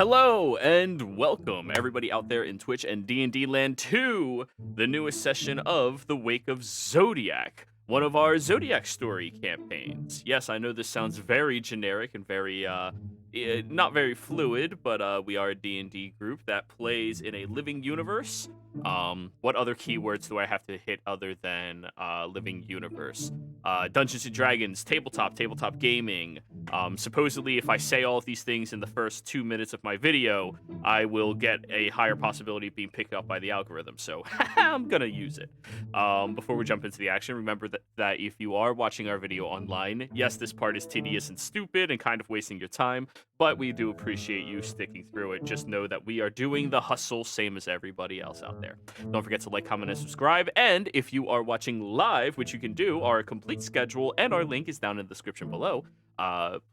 Hello and welcome everybody out there in Twitch and D&D land to the newest session of The Wake of Zodiac, one of our Zodiac Story campaigns. Yes, I know this sounds very generic and very not very fluid, but we are a D&D group that plays in a living universe. What other keywords do I have to hit other than living universe? Dungeons and Dragons, tabletop gaming. Supposedly, if I say all of these things in the first 2 minutes of my video, I will get a higher possibility of being picked up by the algorithm. So I'm gonna use it. Before we jump into the action, remember that if you are watching our video online, yes, this part is tedious and stupid and kind of wasting your time, but we do appreciate you sticking through it. Just know that we are doing the hustle, same as everybody else out there. Don't forget to like, comment, and subscribe. And if you are watching live, which you can do, our complete schedule and our link is down in the description below.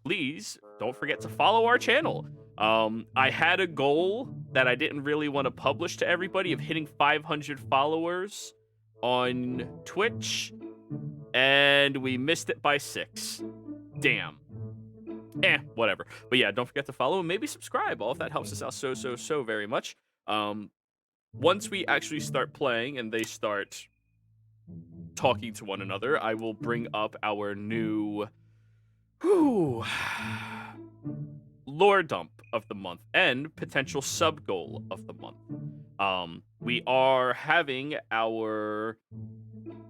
Please don't forget to follow our channel. I had a goal that I didn't really want to publish to everybody of hitting 500 followers on Twitch, and we missed it by 6. Damn. Whatever. But yeah, don't forget to follow and maybe subscribe. All of that helps us out so very much. Once we actually start playing and they start talking to one another, I will bring up our new lore dump of the month and potential sub goal of the month. We are having our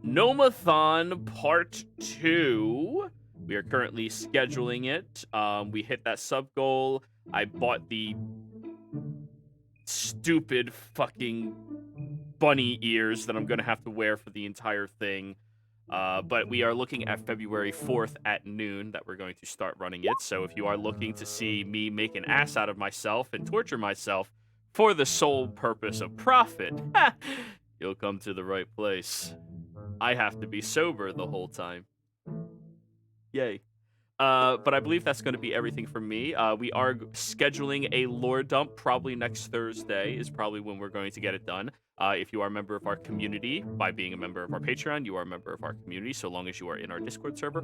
Nomathon Part 2. We are currently scheduling it. We hit that sub goal. I bought the stupid fucking bunny ears that I'm gonna have to wear for the entire thing. But we are looking at February 4th at noon that we're going to start running it. So if you are looking to see me make an ass out of myself and torture myself for the sole purpose of profit, you'll come to the right place. I have to be sober the whole time. Yay. But I believe that's going to be everything from me. We are scheduling a lore dump probably next Thursday is probably when we're going to get it done. If you are a member of our community, by being a member of our Patreon, you are a member of our community, so long as you are in our Discord server.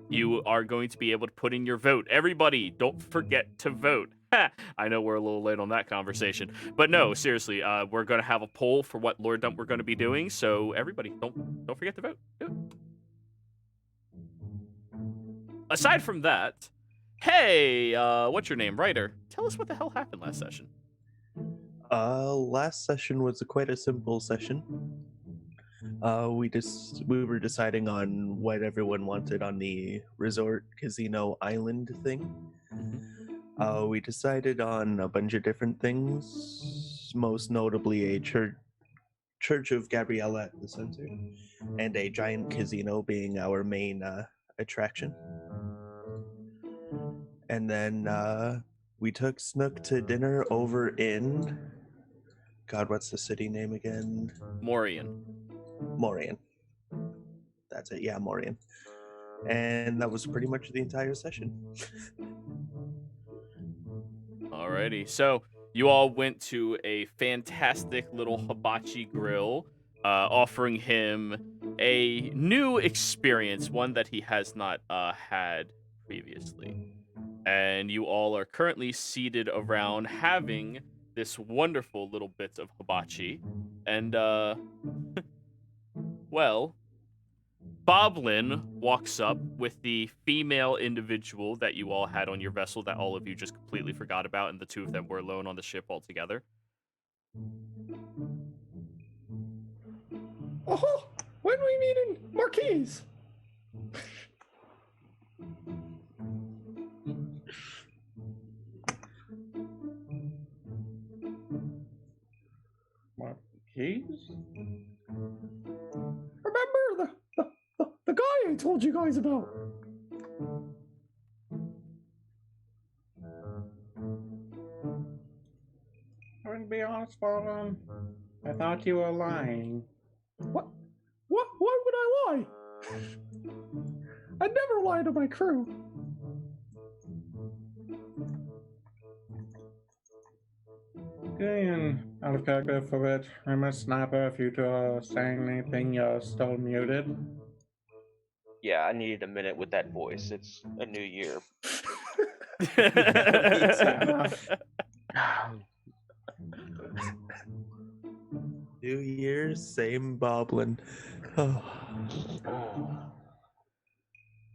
You are going to be able to put in your vote. Everybody, don't forget to vote. I know we're a little late on that conversation, but no, seriously, we're going to have a poll for what lore dump we're going to be doing, so everybody, don't forget to vote. Do it. Aside from that, hey, what's your name, writer? Tell us what the hell happened last session. Last session was quite a simple session. We were deciding on what everyone wanted on the resort casino island thing. We decided on a bunch of different things, most notably a church of Gabriela at the center, and a giant casino being our main attraction. And then we took Snook to dinner over in... God, what's the city name again? Morian. That's it, yeah, Morian. And that was pretty much the entire session. Alrighty, so you all went to a fantastic little hibachi grill, offering him a new experience, one that he has not had previously. And you all are currently seated around having this wonderful little bit of hibachi. And, well, Boblin walks up with the female individual that you all had on your vessel that all of you just completely forgot about, and the two of them were alone on the ship altogether. Oh, when we meet in Marquise? Marquise? Remember the guy I told you guys about? I'm gonna be honest, Bottom. I thought you were lying. What? Why would I lie? I never lie to my crew. Okay, and out of character for it, I must Sniper, if you're saying anything, you're still muted. Yeah, I needed a minute with that voice. It's a new year. enough. 2 years, same boblin. Oh.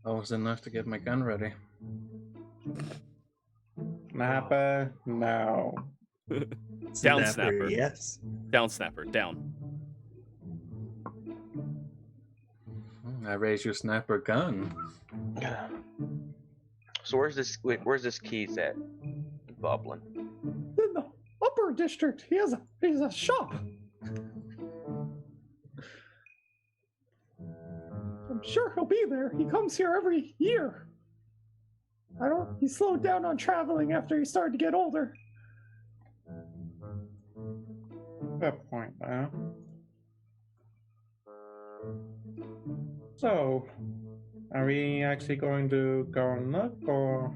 Almost enough to get my gun ready. Nappa, no. Down, Snapper. Yes. Down, Snapper. Down. I raise your snapper gun. So where's this keys at, Boblin? In the upper district, he has a shop. I'm sure he'll be there. He comes here every year. He slowed down on traveling after he started to get older. Good point, though. So, are we actually going to go and look, or?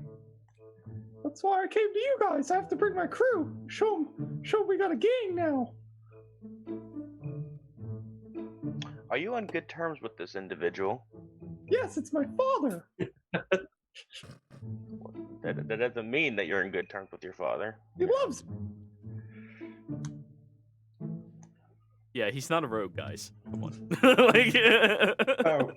That's why I came to you guys. I have to bring my crew. Show 'em we got a gang now. Are you on good terms with this individual? Yes, it's my father. That doesn't mean that you're in good terms with your father. He loves me. Yeah, he's not a rogue, guys. Come on. Oh,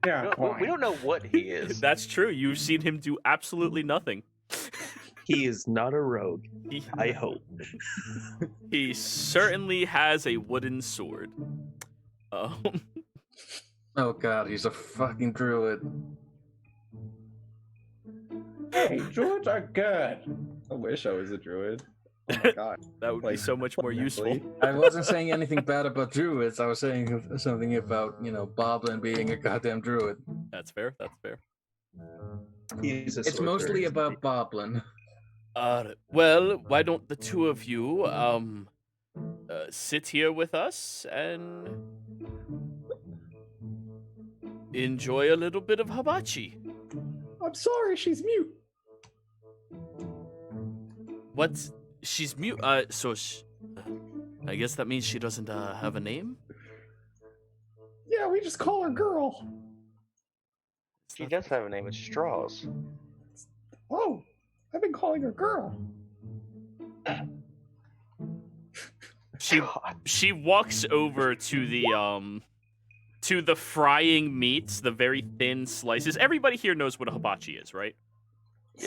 yeah. We don't know what he is. That's true. You've seen him do absolutely nothing. He is not a rogue. I hope. He certainly has a wooden sword. Oh god, he's a fucking druid. Hey, druids are good. I wish I was a druid. Oh my god. That would be Like, so much more useful. honestly. I wasn't saying anything bad about druids. I was saying something about, Boblin being a goddamn druid. That's fair. That's fair. He's a It's mostly sorcerer. about Boblin. Well, why don't the two of you sit here with us and enjoy a little bit of hibachi? I'm sorry, she's mute. What? She's mute. I guess that means she doesn't have a name. Yeah, we just call her girl. She does have a name. It's Straws. Oh, I've been calling her girl. She walks over to the frying meats, the very thin slices. Everybody here knows what a hibachi is, right?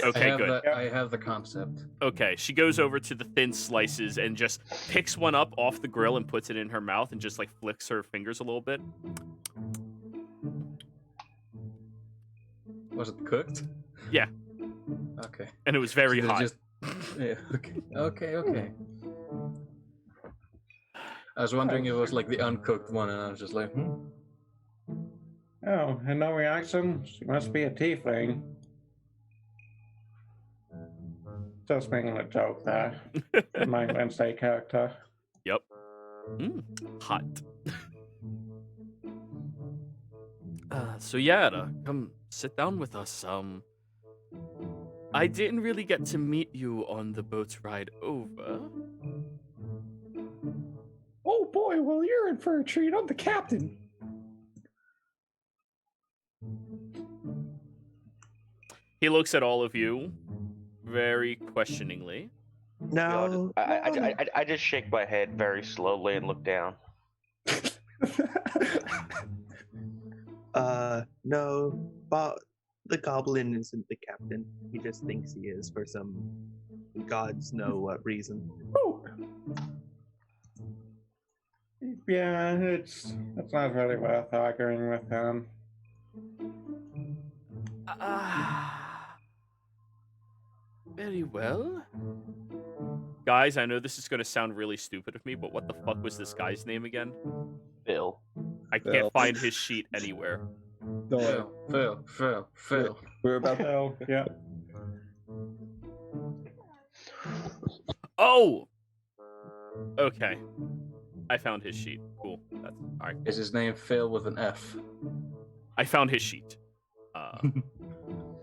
Okay, good. I have the concept. Okay, she goes over to the thin slices and just picks one up off the grill and puts it in her mouth and just like flicks her fingers a little bit. Was it cooked? Yeah. Okay. And it was very So hot. Yeah. Okay. I was wondering if it was like the uncooked one, and I was just like, Oh, and no reaction? She must be a tiefling. Just making a joke there. My Wednesday character. Yep. Hot. So Yara, come sit down with us. I didn't really get to meet you on the boat's ride over. Oh boy, well you're in for a treat. I'm the captain. He looks at all of you very questioningly. No. I just shake my head very slowly and look down. No. The goblin isn't the captain. He just thinks he is for some gods know what reason. Oh. Yeah, it's not really worth arguing with him. Very well. Guys, I know this is going to sound really stupid of me, but what the fuck was this guy's name again? Bill. I can't find his sheet anywhere. Don't worry. Phil. We're about to. Oh, yeah. Oh! Okay. I found his sheet. Cool. That's all right. Is his name Phil with an F? I found his sheet.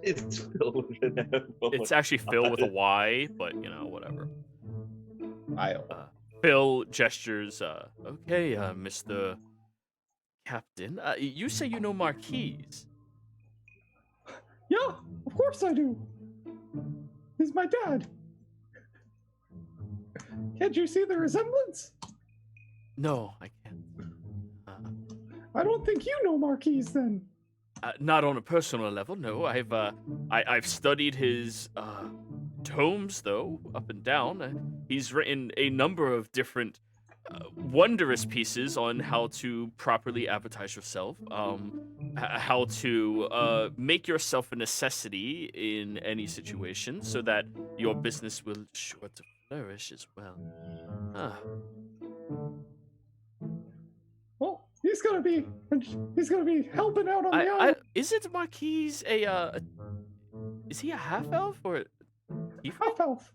It's filled with an apple. It's actually Phil with a Y, but whatever. Phil gestures. Okay, Mr. Captain. You say you know Marquise. Yeah, of course I do. He's my dad. Can't you see the resemblance? No, I can't. I don't think you know Marquis then. Not on a personal level, no. I've studied his tomes though, up and down. He's written a number of different wondrous pieces on how to properly advertise yourself, how to make yourself a necessity in any situation, so that your business will sure to flourish as well. Well, he's gonna be helping out on the island. Isn't Marquis is he a half elf or Half elf.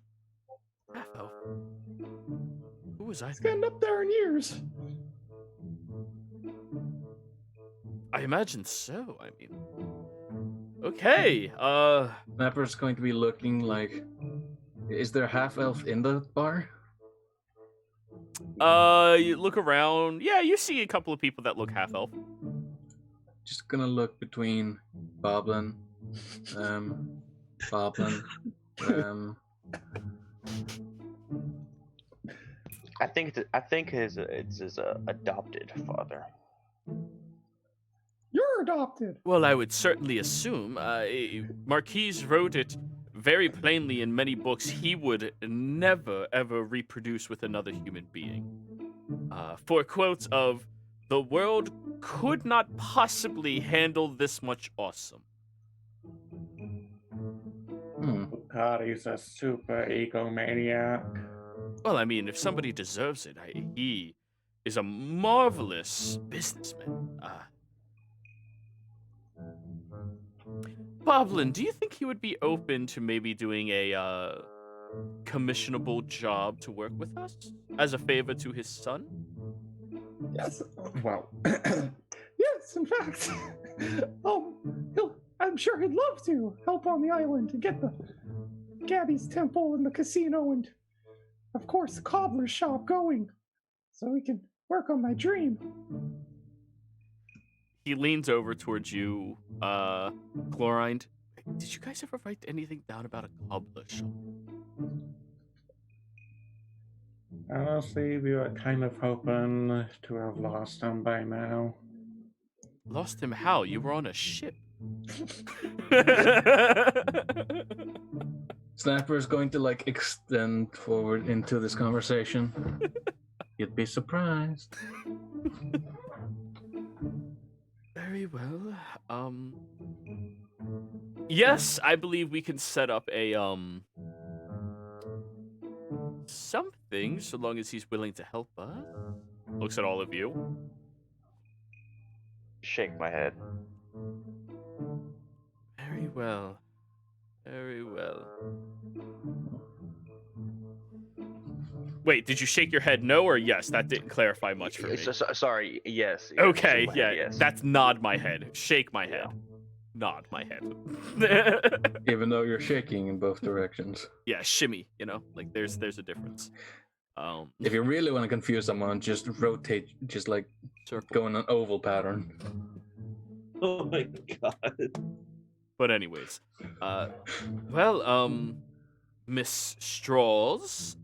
half elf? Who was I? He's getting up there in years. I imagine so. I mean, okay. Snapper's going to be looking like. Is there a half elf in the bar? You look around. Yeah, you see a couple of people that look half elf. Just gonna look between Boblin, Boblin, I think it's his adopted father. You're adopted. Well, I would certainly assume. Marquise wrote it very plainly in many books. He would never, ever reproduce with another human being. For quotes of, "The world could not possibly handle this much awesome." God, he's a super egomaniac. Well, I mean, if somebody deserves it, he is a marvelous businessman. Boblin, do you think he would be open to maybe doing a commissionable job to work with us as a favor to his son? Yes. Well, yes, in fact. I'm sure he'd love to help on the island to get the Gabby's temple and the casino and, of course, the cobbler's shop going, so we can work on my dream. He leans over towards you, Chlorine. Did you guys ever write anything down about a cobbler shop? Honestly, we were kind of hoping to have lost him by now. Lost him how? You were on a ship. Snapper is going to extend forward into this conversation. You'd be surprised. Very well. Yes, I believe we can set up a something, so long as he's willing to help us. Looks at all of you. Shake my head. Very well. Very well. Wait, did you shake your head no or yes? That didn't clarify much for me. Sorry, yes. Okay, shake my yeah, head, yes. that's nod my head. Shake my head. Nod my head. Even though you're shaking in both directions. Yeah, shimmy, there's a difference. If you really want to confuse someone, just rotate, Circle. go in an oval pattern. Oh my god. But anyways, Miss Strolls,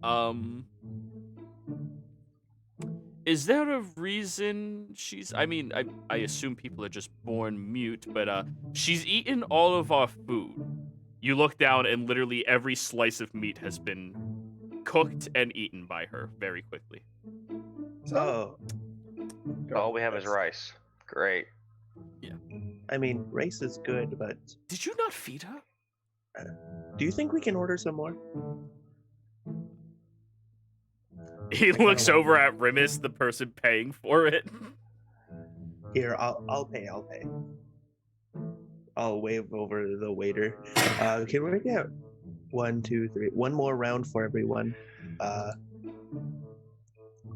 is there a reason she's... I mean, I assume people are just born mute, but she's eaten all of our food. You look down and literally every slice of meat has been cooked and eaten by her very quickly. Oh. All we have is rice. Great. I mean, rice is good, but Did you not feed her? do you think we can order some more? He looks over at Rimus, the person paying for it. Here, I'll pay. I'll wave over the waiter. Can we get 1, 2, 3, one more round for everyone?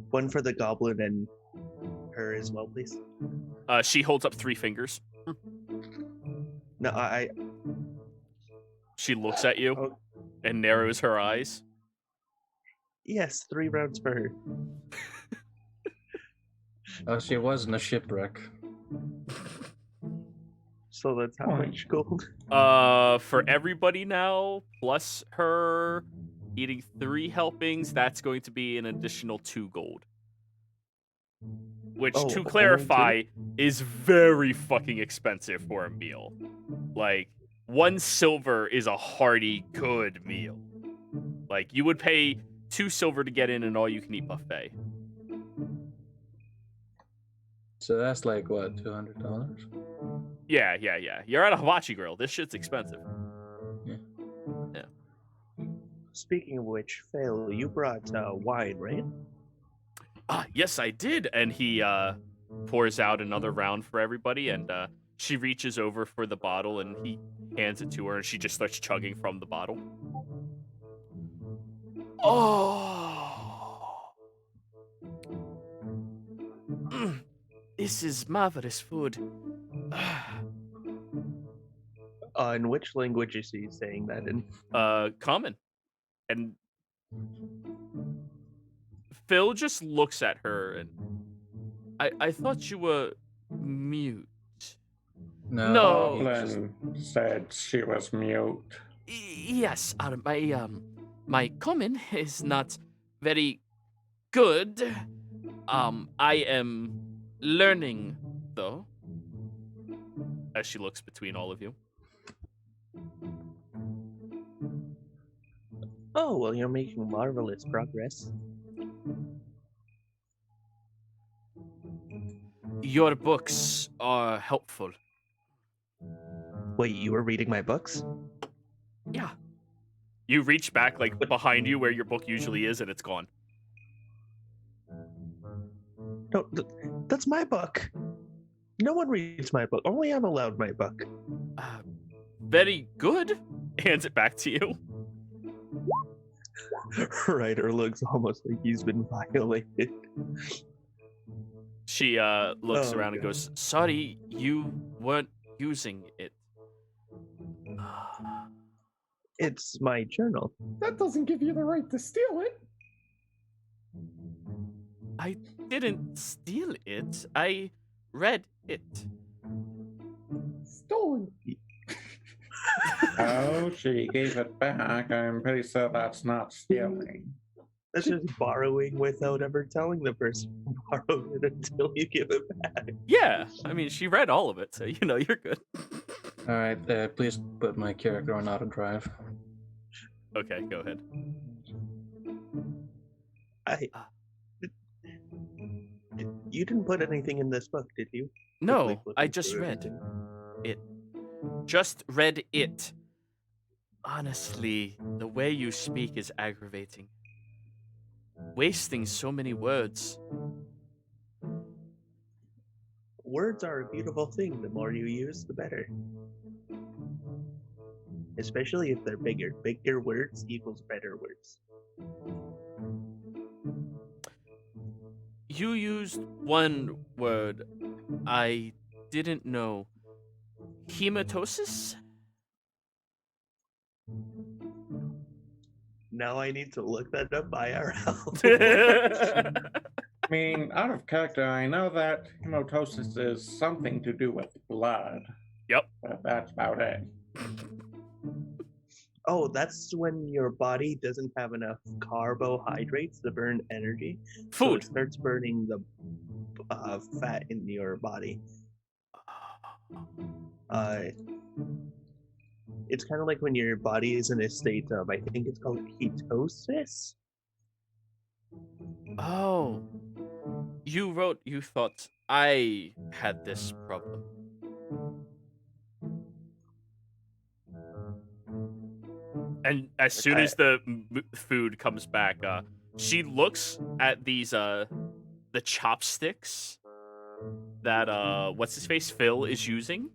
One for the goblin and her as well, please. She holds up 3 fingers. No, She looks at you and narrows her eyes. Yes, 3 rounds for her. Oh, she was in a shipwreck. So that's how much gold? For everybody now, plus her eating 3 helpings, that's going to be an additional 2 gold. Which, Oh, to only clarify, is very fucking expensive for a meal. Like, 1 silver is a hearty, good meal. Like, you would pay 2 silver to get in an all-you-can-eat buffet. So that's like what, $200? Yeah. You're at a hibachi grill. This shit's expensive. Speaking of which, Phil, you brought wine, right? Yes, I did. And he pours out another round for everybody, and she reaches over for the bottle, and he hands it to her, and she just starts chugging from the bottle. Oh, this is marvelous food. In which language is he saying that in? Common. And Phil just looks at her, and I thought you were mute. No. Goblin said she was mute. Yes, my common is not very good. I am learning, though. As she looks between all of you. Oh, well, you're making marvelous progress. Your books are helpful. Wait, you were reading my books? Yeah. You reach back, like, behind you where your book usually is, and it's gone. No, that's my book. No one reads my book. Only I'm allowed my book. Very good. Hands it back to you. Ryder looks almost like he's been violated. She looks Oh, around and God. goes, "Sorry, you weren't using it." It's my journal. That doesn't give you the right to steal it. I didn't steal it. I read it. Stolen. Oh, she gave it back. I'm pretty sure that's not stealing. That's just borrowing without ever telling the person who borrowed it until you give it back. Yeah, I mean, she read all of it, so you're good. All right, please put my character on auto drive. Okay, go ahead. You didn't put anything in this book, did you? No, Quickly I flipping just through read everything. it. Just read it. Honestly, the way you speak is aggravating. Wasting so many words. Words are a beautiful thing. The more you use, the better. Especially if they're bigger. Bigger words equals better words. You used one word I didn't know. Hematosis? Now I need to look that up IRL. I mean, out of character, I know that hematosis is something to do with blood. Yep. But that's about it. Oh, that's when your body doesn't have enough carbohydrates to burn energy. So Food. it starts burning the fat in your body. It's kind of like when your body is in a state of, I think it's called ketosis. Oh. You wrote you thought I had this problem. And as soon as the food comes back, she looks at these the chopsticks that what's his face Phil is using,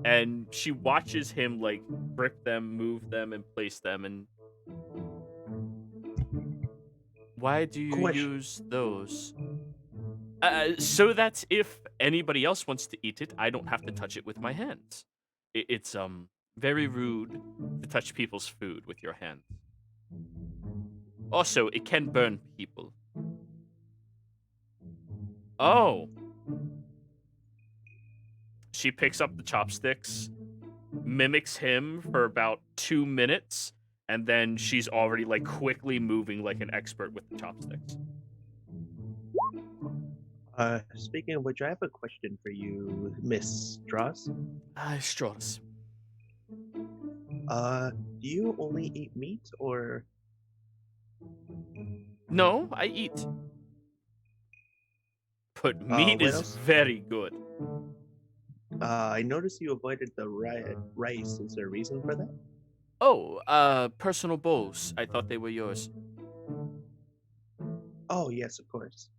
and she watches him like grip them, move them, and place them. And why do you use those? So that if anybody else wants to eat it, I don't have to touch it with my hands. It's very rude to touch people's food with your hands. Also, it can burn people. Oh. She picks up the chopsticks, mimics him for about 2 minutes, and then she's already like quickly moving like an expert with the chopsticks. Speaking of which, I have a question for you, Miss Strauss. Strauss. Do you only eat meat, or? No, I eat. But meat what is else? very good. I noticed you avoided the rice. Is there a reason for that? Oh, personal bowls. I thought they were yours. Oh, yes, of course.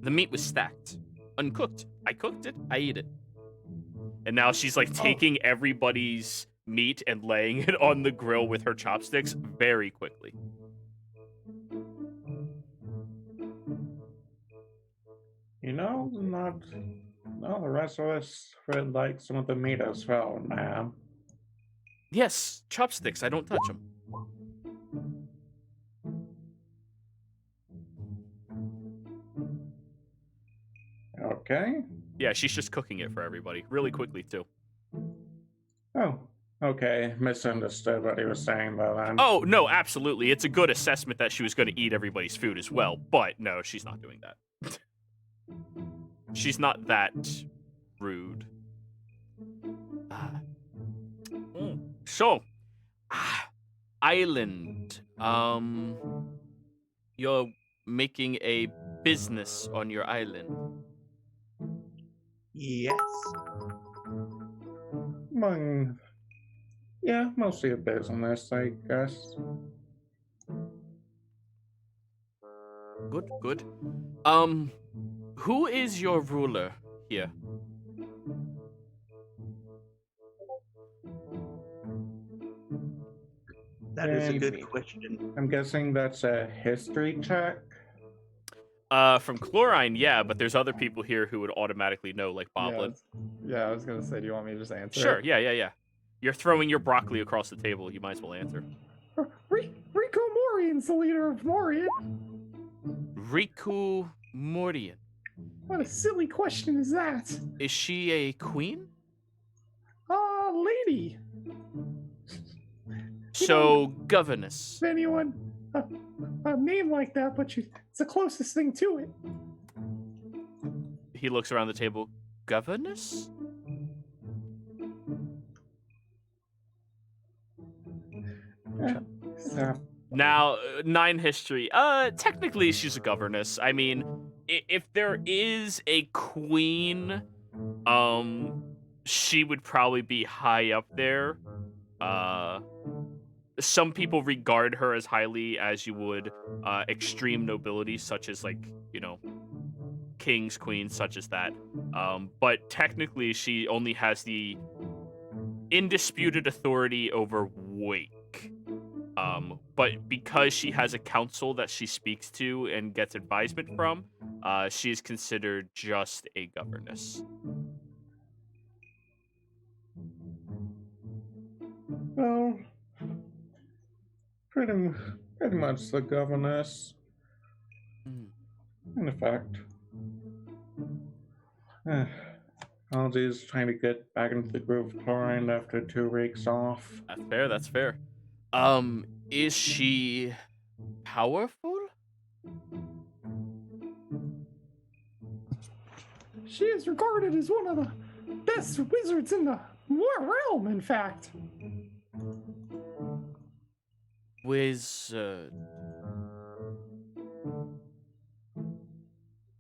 The meat was stacked, uncooked. I cooked it, I eat it. And now she's like taking everybody's meat and laying it on the grill with her chopsticks very quickly. You know, the rest of us would like some of the meat as well, ma'am. Yes, chopsticks, I don't touch them. Okay. Yeah, she's just cooking it for everybody really quickly too. Oh, okay. Misunderstood what he was saying though then. Oh, no, absolutely. It's a good assessment that she was going to eat everybody's food as well, but no, she's not doing that. She's not that rude. So, island. You're making a business on your island. Yes. Yeah, mostly a business, I guess. Good, good. Who is your ruler here? That is a good Maybe. question. I'm guessing that's a history check. From Chlorine, yeah, but there's other people here who would automatically know, like Boblin. Yeah, I was gonna say, do you want me to just answer? Sure, yeah. You're throwing your broccoli across the table. You might as well answer. Rico Morian's the leader of Morian. Riku Mordian. What a silly question is that? Is she a queen? Lady. So, governess. If anyone a name like that, but it's the closest thing to it. He looks around the table. Governess? Now, 9 history. Technically, she's a governess. I mean, if there is a queen, she would probably be high up there. Some people regard her as highly as you would extreme nobility, such as, like, you know, kings, queens, such as that. But technically, she only has the indisputed authority over Wake. But because she has a council that she speaks to and gets advisement from, she is considered just a governess. Well, pretty much the governess. In effect. Algae's trying to get back into the groove of Chlorine after 2 weeks off. That's fair. Is she powerful? She is regarded as one of the best wizards in the realm, in fact. Wizard.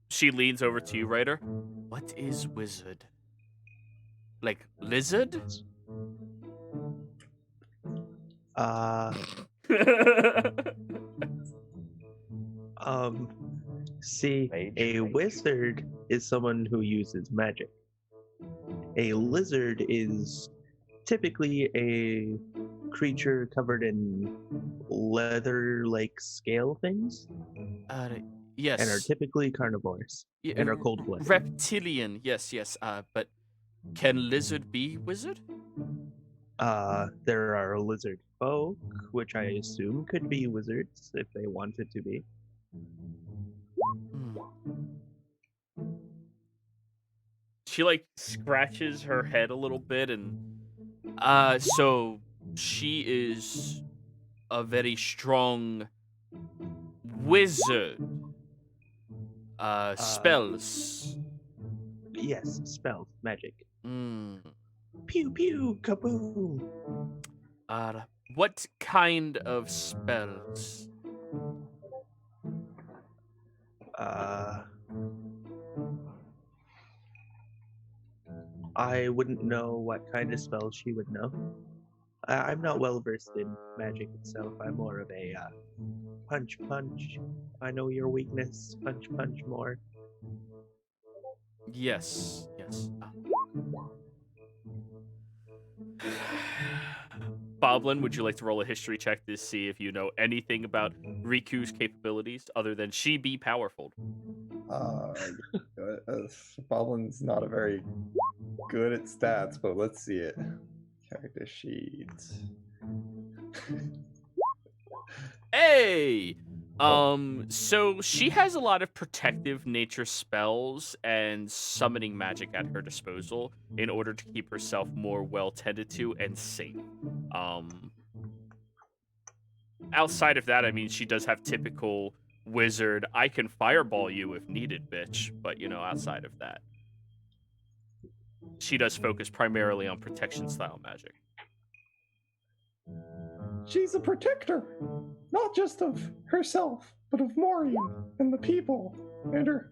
She leans over to you, Ryder. What is wizard? Like lizard? See, Mage, a mage. wizard is someone who uses magic. A lizard is typically a creature covered in leather-like scale things, Yes. and are typically carnivores, Yeah, and are cold-blooded. reptilian. Yes. But can lizard be wizard? There are lizard folk, which I assume could be wizards if they wanted to be. she like scratches her head a little bit, and so she is a very strong wizard. Spells. Yes, spells, magic. Mm. Pew pew kaboom. What kind of spells? I wouldn't know what kind of spells she would know. I'm not well versed in magic itself. I'm more of a punch punch. I know your weakness. Punch punch more. Yes. Boblin, would you like to roll a history check to see if you know anything about Riku's capabilities other than she be powerful? Boblin's not a very good at stats, but let's see it. Character sheets. Hey! So she has a lot of protective nature spells and summoning magic at her disposal in order to keep herself more well tended to and safe. Outside of that, I mean, she does have typical wizard, I can fireball you if needed, bitch. But, you know, outside of that, she does focus primarily on protection style magic. She's a protector, not just of herself, but of Morian and the people, and her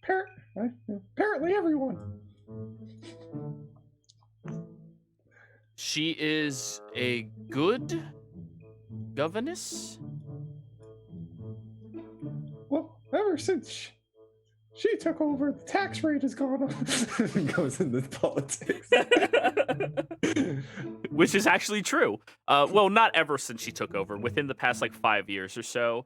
apparently everyone. She is a good governess? Well, ever since she took over, the tax rate has gone up. Goes into politics. Which is actually true. Well, not ever since she took over. Within the past, 5 years or so,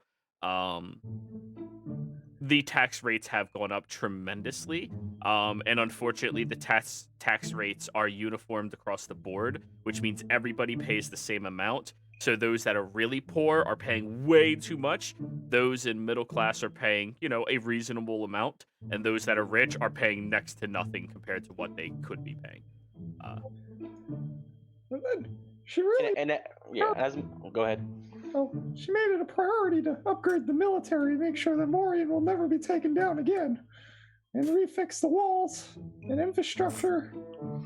the tax rates have gone up tremendously. And unfortunately, the tax rates are uniformed across the board, which means everybody pays the same amount. So those that are really poor are paying way too much. Those in middle class are paying, a reasonable amount. And those that are rich are paying next to nothing compared to what they could be paying. And then she really, Go ahead. she made it a priority to upgrade the military, make sure that Morian will never be taken down again, and refix the walls and infrastructure.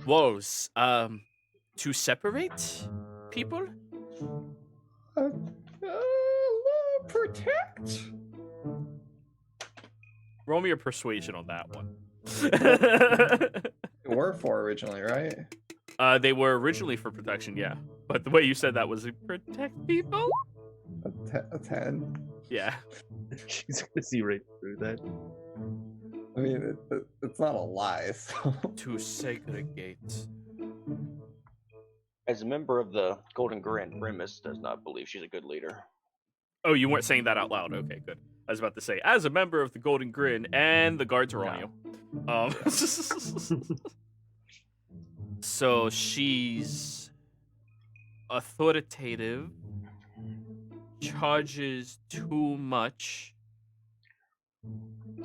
Walls, to separate people? Protect? Roll me a persuasion on that one. They were for originally, right? They were originally for protection, yeah. But the way you said that was protect people? A 10. Yeah. She's gonna see right through that. I mean, it's not a lie. So. To segregate. As a member of the Golden Grin, Remus does not believe she's a good leader. Oh, you weren't saying that out loud. Okay, good. I was about to say, as a member of the Golden Grin, and the guards are on you. So she's authoritative, charges too much.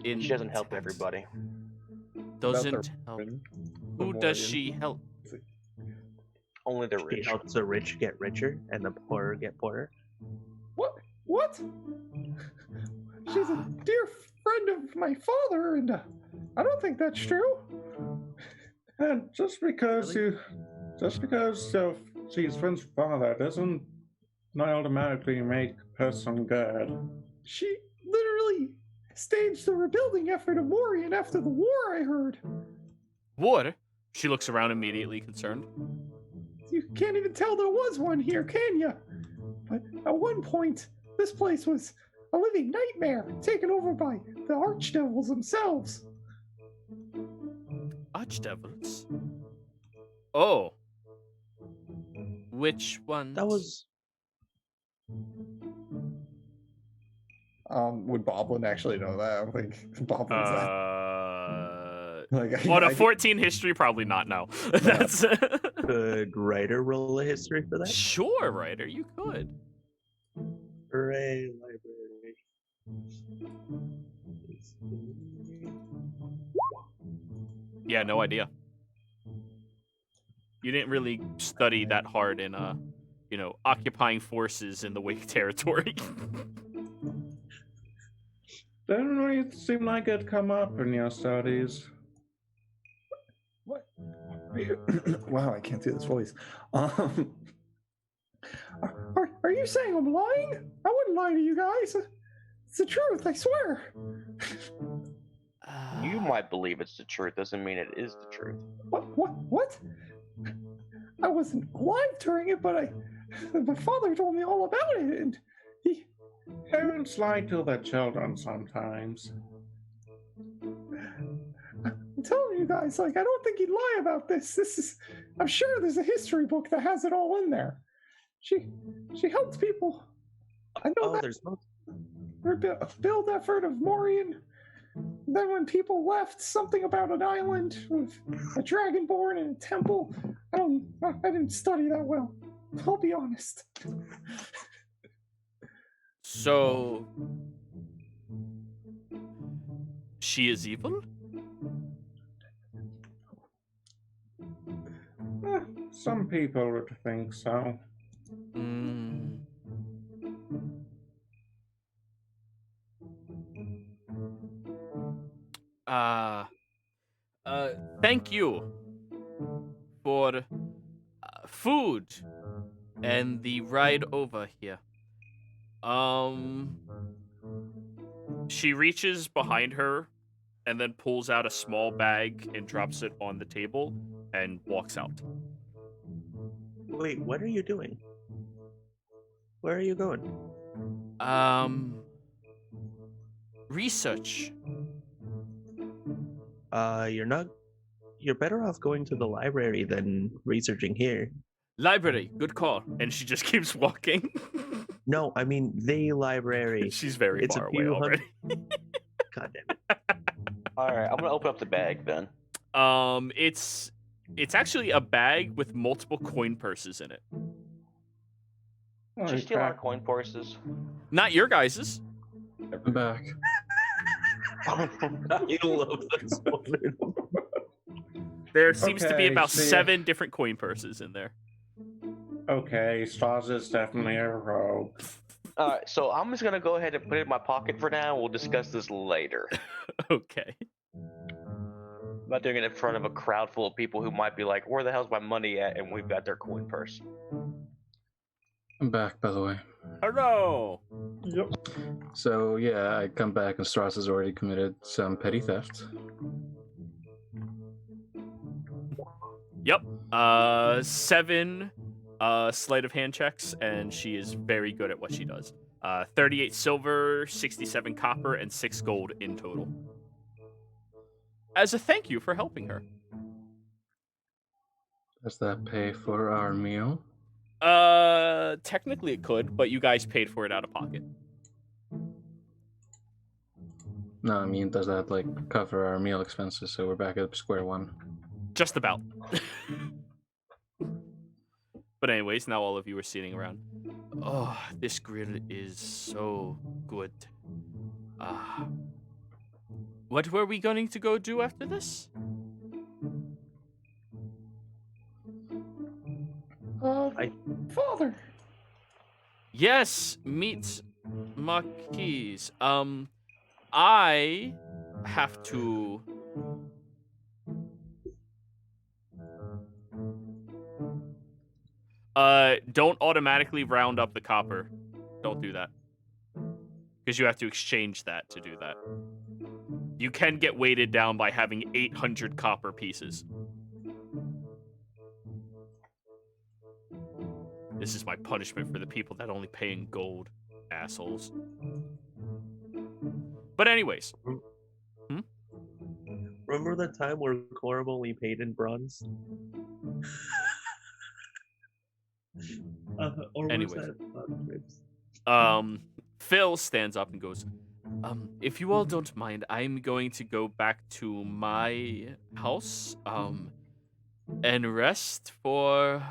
She doesn't help everybody. Doesn't help. Who does she help? Only the She rich. helps the rich get richer and the poor get poorer. What? She's a dear friend of my father, and I don't think that's true. And just because she's friends with father doesn't not automatically make her some good. She literally staged the rebuilding effort of Morian after the war, I heard. War? She looks around immediately concerned. You can't even tell there was one here, can you? But at one point, this place was a living nightmare, taken over by the archdevils themselves. Archdevils? Oh. Which one? That was Would Boblin actually know that? I don't think Boblin's that. On a 14 history, probably not, no. That's Could Ryder roll a history for that? Sure, Ryder, you could. Hooray, library. Yeah, no idea. You didn't really study that hard in, occupying forces in the Wake territory. Didn't really seem like it'd come up in your studies. What? Wow, I can't do this voice. Are you saying I'm lying? I wouldn't lie to you guys. It's the truth, I swear. You might believe it's the truth, doesn't mean it is the truth. What? I wasn't alive during it, but my father told me all about it, and he... Parents lie to their children sometimes. I'm telling you guys, I don't think he'd lie about this. I'm sure there's a history book that has it all in there. She helped people. I know that. There's no... Her build effort of Morian. Then when people left, something about an island with a dragonborn and a temple. I didn't study that well. I'll be honest. So, she is evil? Some people would think so. Thank you for food and the ride over here. She reaches behind her and then pulls out a small bag and drops it on the table and walks out. Wait, what are you doing? Where are you going? Research. You're better off going to the library than researching here. Library, good call. And she just keeps walking. No, I mean the library. She's very It's a far away few already. God damn it. Alright, I'm gonna open up the bag then. It's actually a bag with multiple coin purses in it. Did you steal our coin purses? Not your guys's. I'm back. I love this woman. There seems to be Okay, about so yeah. 7 different coin purses in there. Okay, Straws is definitely a rogue. Alright, so I'm just gonna go ahead and put it in my pocket for now. We'll discuss this later. Okay. I'm not doing it in front of a crowd full of people who might be like, where the hell's my money at? And we've got their coin purse. I'm back, by the way. Hello. Yep. So, yeah, I come back and Strauss has already committed some petty theft. Yep. 7 sleight of hand checks, and she is very good at what she does. 38 silver, 67 copper, and 6 gold in total. As a thank you for helping her. Does that pay for our meal? Technically it could, but you guys paid for it out of pocket. No, I mean, does that, cover our meal expenses so we're back at square one? Just about. But anyways, now all of you are sitting around. Oh, this grill is so good. What were we going to go do after this? Father. Yes, meet Marquis. I have to... don't automatically round up the copper. Don't do that. Because you have to exchange that to do that. You can get weighted down by having 800 copper pieces. This is my punishment for the people that only pay in gold. Assholes. But anyways. Remember the time where Corum only paid in bronze? Or Anyways. was that Phil stands up and goes, if you all don't mind, I'm going to go back to my house, and rest for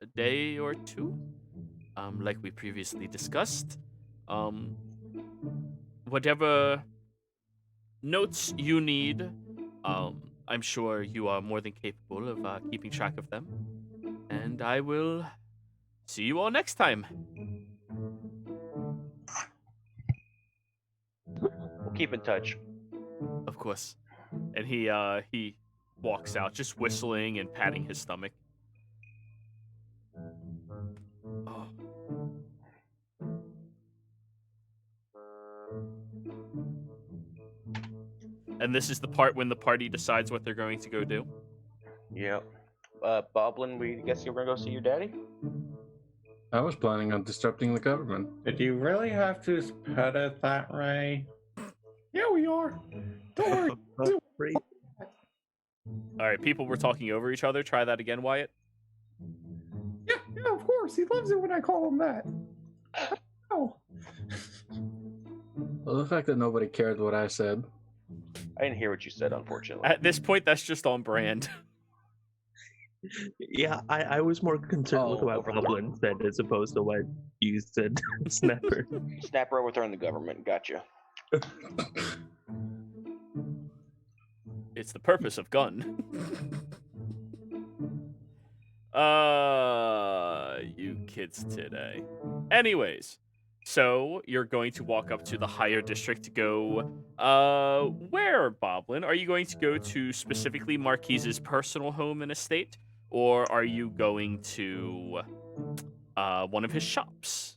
a day or two, like we previously discussed. Whatever notes you need, I'm sure you are more than capable of keeping track of them. And I will see you all next time. We'll keep in touch. Of course. And he walks out, just whistling and patting his stomach. Oh. And this is the part when the party decides what they're going to go do. Yep. Boblin, we guess you're gonna go see your daddy? I was planning on disrupting the government. Did you really have to put it that way? Yeah, we are. Don't worry. Free. All right, people were talking over each other. Try that again, Wyatt. Yeah, of course. He loves it when I call him that. Oh. Well, the fact that nobody cared what I said. I didn't hear what you said, unfortunately. At this point, that's just on brand. Yeah, I was more concerned with what over the- Goblin said as opposed to what you said, Snapper. Snapper overthrowing the government. Gotcha. It's the purpose of gun. You kids today. Anyways, so you're going to walk up to the higher district to go, where, Boblin? Are you going to go to specifically Marquise's personal home and estate? Or are you going to, one of his shops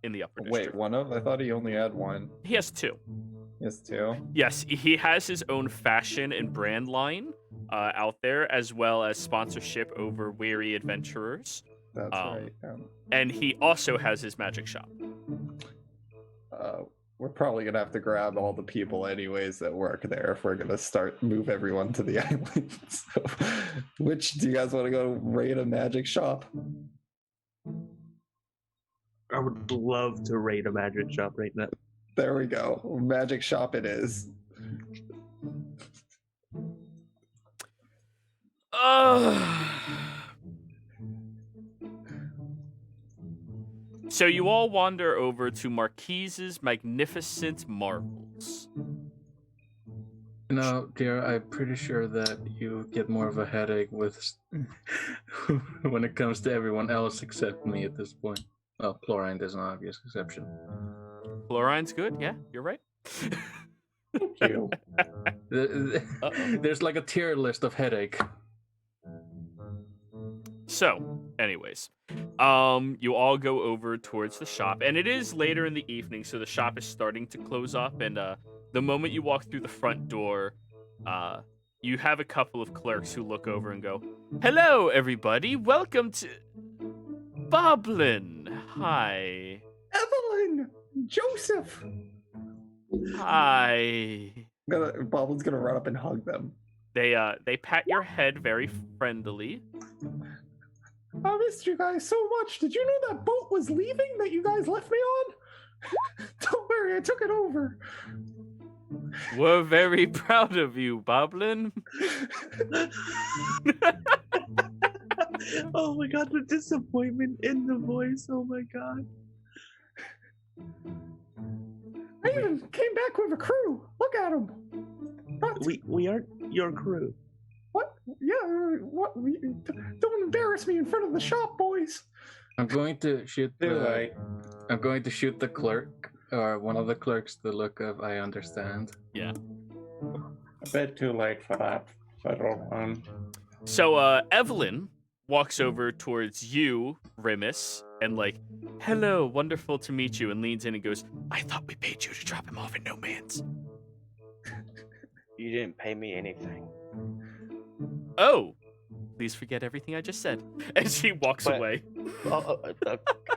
in the upper district? Wait, one of? I thought he only had one. He has two. Yes, two. Yes, he has his own fashion and brand line out there, as well as sponsorship over Weary Adventurers. That's right. And he also has his magic shop. We're probably gonna have to grab all the people anyways that work there if we're gonna move everyone to the island. So, which do you guys want to go raid a magic shop? I would love to raid a magic shop right now. There we go. Magic shop it is. So you all wander over to Marquise's magnificent marvels. No, dear, I'm pretty sure that you get more of a headache with when it comes to everyone else except me at this point. Well, Chlorine is an obvious exception. Chlorine's good, yeah, you're right. Thank you. There's like a tier list of headache. So, anyways, you all go over towards the shop, and it is later in the evening, so the shop is starting to close up, and the moment you walk through the front door, you have a couple of clerks who look over and go, "Hello, everybody. Welcome to Boblin. Hi. Evelyn! Joseph! Hi." Boblin's gonna run up and hug them. They pat your head very friendly. I missed you guys so much. Did you know that boat was leaving that you guys left me on? Don't worry, I took it over. We're very proud of you, Boblin. Oh my god, the disappointment in the voice. Oh my god. I even came back with a crew. Look at them. We aren't your crew. What? Yeah, what? Don't embarrass me in front of the shop, boys. I'm going to shoot the clerk or one of the clerks the look of I understand. Yeah. A bit too late for that federal one. So Evelyn walks over towards you, Remus, and like, "Hello, wonderful to meet you," and leans in and goes, "I thought we paid you to drop him off at No Man's." You didn't pay me anything. Oh, please forget everything I just said. And she walks But- away.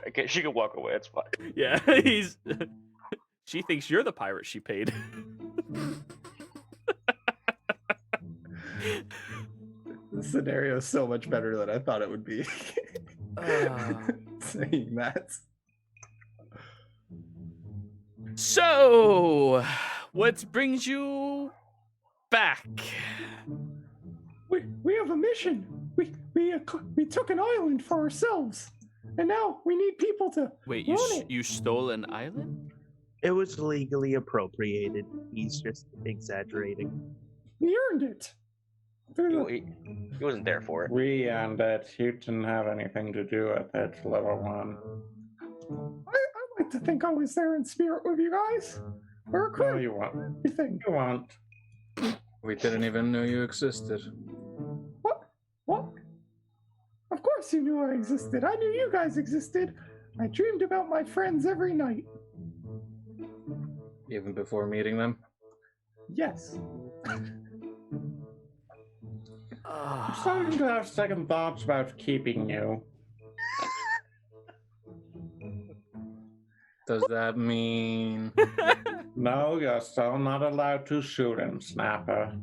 Okay, she can walk away. It's fine. Yeah, she thinks you're the pirate she paid. This scenario is so much better than I thought it would be. Saying that. So, what brings you back? We have a mission. We took an island for ourselves, and now we need people to Wait, run it. you stole an island? It was legally appropriated. He's just exaggerating. We earned it. He wasn't there for it. We and that you didn't have anything to do with it, level 1. I like to think I was there in spirit with you guys. We're a No, crew. you won't. You think? You won't. We didn't even know you existed. What? What? Of course you knew I existed. I knew you guys existed. I dreamed about my friends every night. Even before meeting them. Yes. I'm starting to have second thoughts about keeping you. Does that mean... No, you're still not allowed to shoot him, Snapper.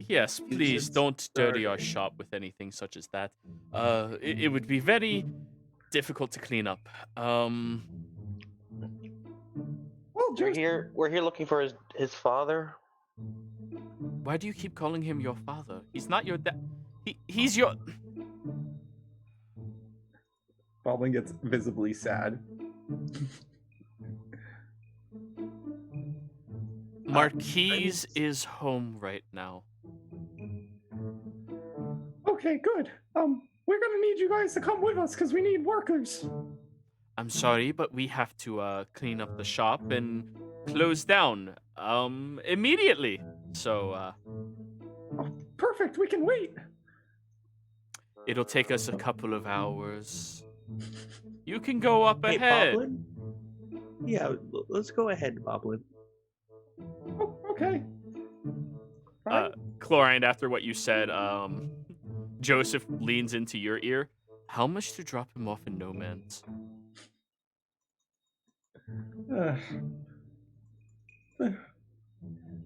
Yes, You please should don't dirty start- our shop with anything such as that. It would be very difficult to clean up. Well, Joseph, We're here looking for his father. Why do you keep calling him your father? He's not your dad. He's your... Baldwin gets visibly sad. Marquise is home right now. okay, good. We're gonna need you guys to come with us because we need workers. I'm sorry, but we have to clean up the shop and close down immediately. So Oh, perfect. We can wait. it'll take us a couple of hours. You can go up Hey, ahead. Boblin? Yeah, let's go ahead, Boblin. Oh, okay. Fine. Chlorine, after what you said, Joseph leans into your ear. How much to drop him off in No Man's?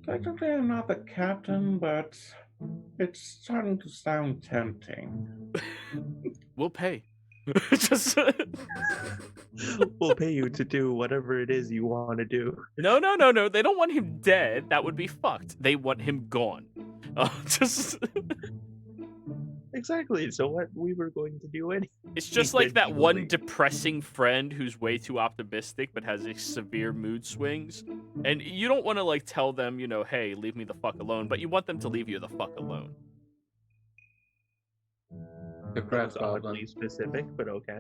Technically, I'm not the captain, but it's starting to sound tempting. We'll pay. Just We'll pay you to do whatever it is you want to do. no. They don't want him dead. That would be fucked. They want him gone. Just Exactly. So what we were going to do anyway. it's just He like did that one evilly. depressing friend who's way too optimistic but has severe mood swings. And you don't want to like tell them, hey, leave me the fuck alone, but you want them to leave you the fuck alone. Congrats, That was Baldwin. oddly specific, but okay.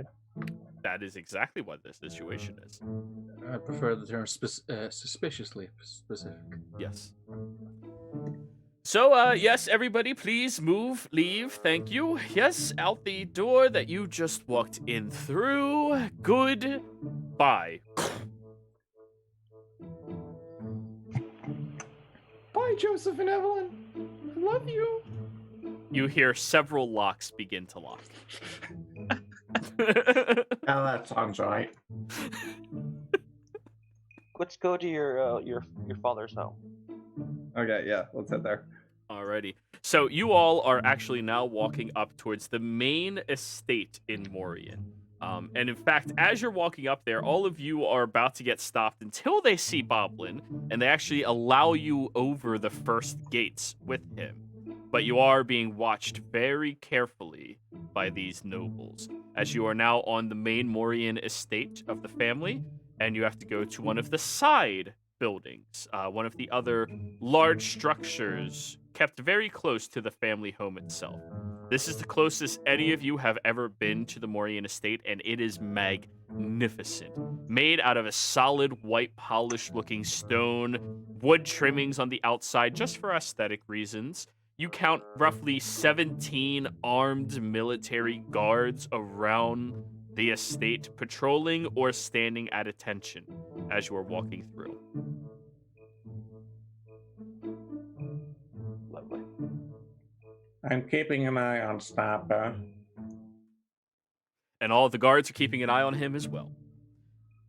That is exactly what this situation is. I prefer the term suspiciously specific. Yes. So, yes, everybody, please move, leave, thank you. Yes, out the door that you just walked in through. Goodbye. Bye, Joseph and Evelyn. I love you. You hear several locks begin to lock. Now that sounds right. Let's go to your father's home. Okay, yeah, let's head there. Alrighty. So you all are actually now walking up towards the main estate in Morian. And in fact, as you're walking up there, all of you are about to get stopped until they see Boblin, and they actually allow you over the first gates with him. But you are being watched very carefully by these nobles, as you are now on the main Morian estate of the family, and you have to go to one of the side buildings, one of the other large structures kept very close to the family home itself. This is the closest any of you have ever been to the Morian estate, and it is magnificent. Made out of a solid white polished looking stone, wood trimmings on the outside just for aesthetic reasons. You count roughly 17 armed military guards around the estate, patrolling or standing at attention as you are walking through. Lovely. I'm keeping an eye on Snapper. And all of the guards are keeping an eye on him as well.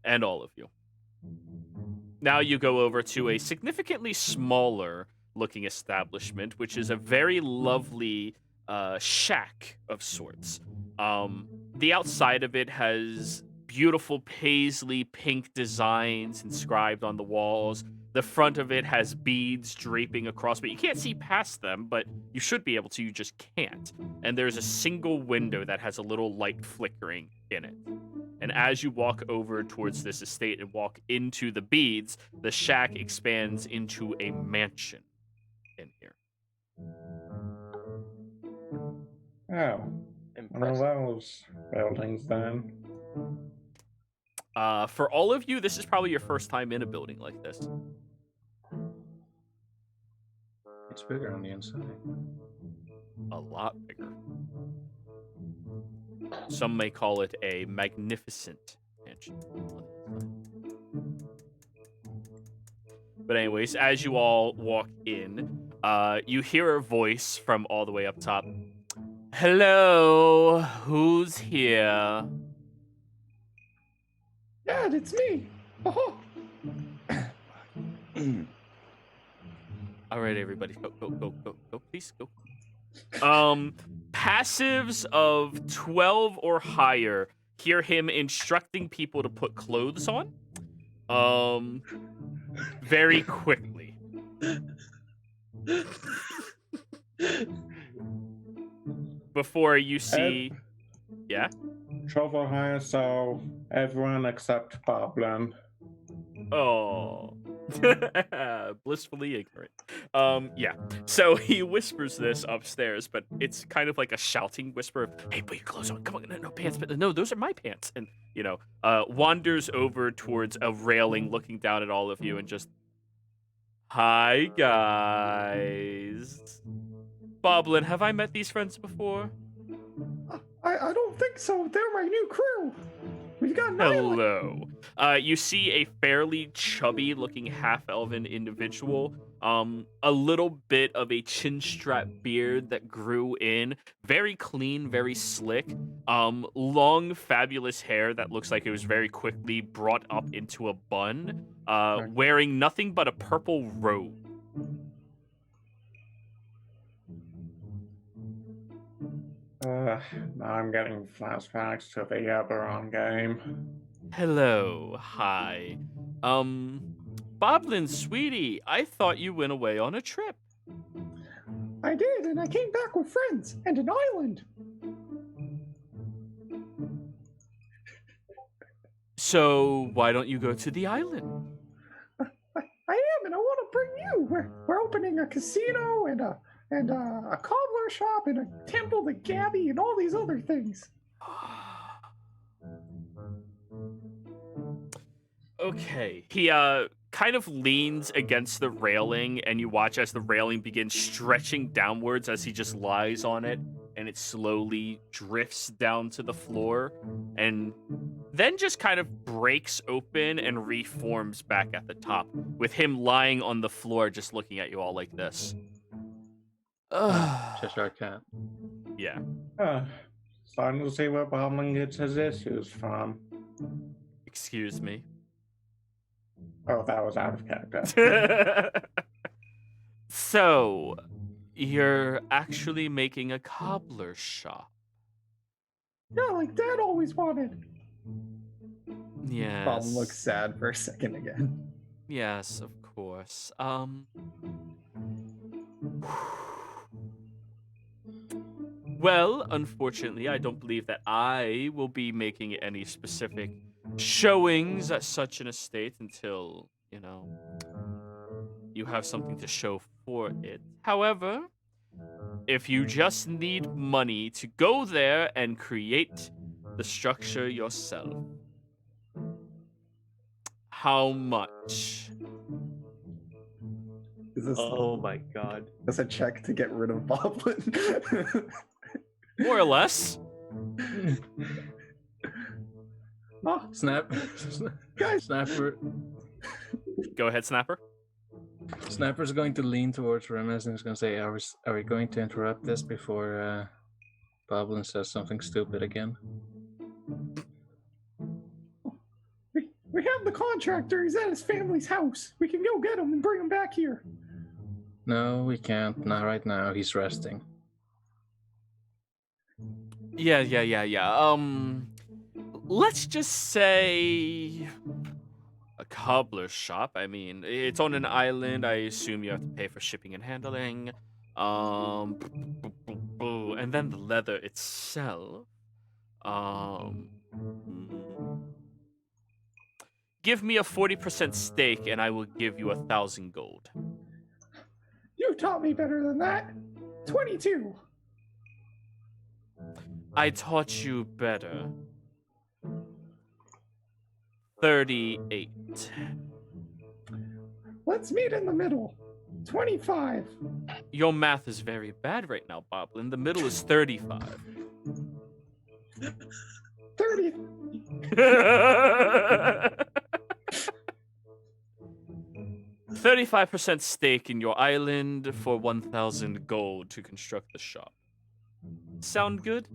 And all of you. Now you go over to a significantly smaller looking establishment, which is a very lovely shack of sorts. The outside of it has beautiful paisley pink designs inscribed on the walls. The front of it has beads draping across, but you can't see past them, but you should be able to, you just can't. And there's a single window that has a little light flickering in it. And as you walk over towards this estate and walk into the beads, the shack expands into a mansion in here. Oh, one of Impressive. those buildings then. For all of you, this is probably your first time in a building like this. It's bigger on the inside. A lot bigger. Some may call it a magnificent mansion. But anyways, as you all walk in, you hear a voice from all the way up top. Hello, who's here? Dad, it's me. Oh, All right, everybody, go, please, go. Passives of 12 or higher hear him instructing people to put clothes on. Very quickly. Before you see, yeah. Trouble higher, so everyone except Boblin. Oh. Blissfully ignorant. Yeah. So he whispers this upstairs, but it's kind of like a shouting whisper of, hey, put your clothes on. Come on, no pants, but no, those are my pants. And, wanders over towards a railing looking down at all of you and just, hi, guys. Boblin, have I met these friends before? I don't think so. They're my new crew. We've got an island. Hello. You see a fairly chubby-looking half-elven individual. A little bit of a chin-strap beard that grew in. Very clean, very slick. Long, fabulous hair that looks like it was very quickly brought up into a bun. Wearing nothing but a purple robe. Now I'm getting flashbacks to the Eberron game. Hello. Hi. Boblin, sweetie, I thought you went away on a trip. I did, and I came back with friends and an island. So why don't you go to the island? I am, and I want to bring you. We're opening a casino and a cobbler shop and a temple to Gabby and all these other things. Okay. He kind of leans against the railing, and you watch as the railing begins stretching downwards as he just lies on it, and it slowly drifts down to the floor, and then just kind of breaks open and reforms back at the top, with him lying on the floor just looking at you all like this. Cheshire Cat. Yeah. Starting to see where Boblin gets his issues from. Excuse me. Oh, that was out of character. So, you're actually making a cobbler shop. Yeah, like Dad always wanted. Yes. Bob looks sad for a second again. Yes, of course. Well, unfortunately, I don't believe that I will be making any specific showings at such an estate until, you have something to show for it. However, if you just need money to go there and create the structure yourself, how much? Is this Oh my god. this a check to get rid of Boblin? More or less. Oh, Snap. guys, Snapper. Go ahead, Snapper. Snapper's going to lean towards Remus and is going to say, are we going to interrupt this before Boblin says something stupid again? we have the contractor. He's at his family's house. We can go get him and bring him back here. No, we can't. Not right now. He's resting. Yeah. Let's just say a cobbler shop. I mean, it's on an island. I assume you have to pay for shipping and handling. And then the leather itself. Give me a 40% stake, and I will give you 1,000 gold. You taught me better than that. 22. I taught you better. 38. Let's meet in the middle. 25. Your math is very bad right now, Boblin. The middle is 35. 30. 35% stake in your island for 1,000 gold to construct the shop. Sound good?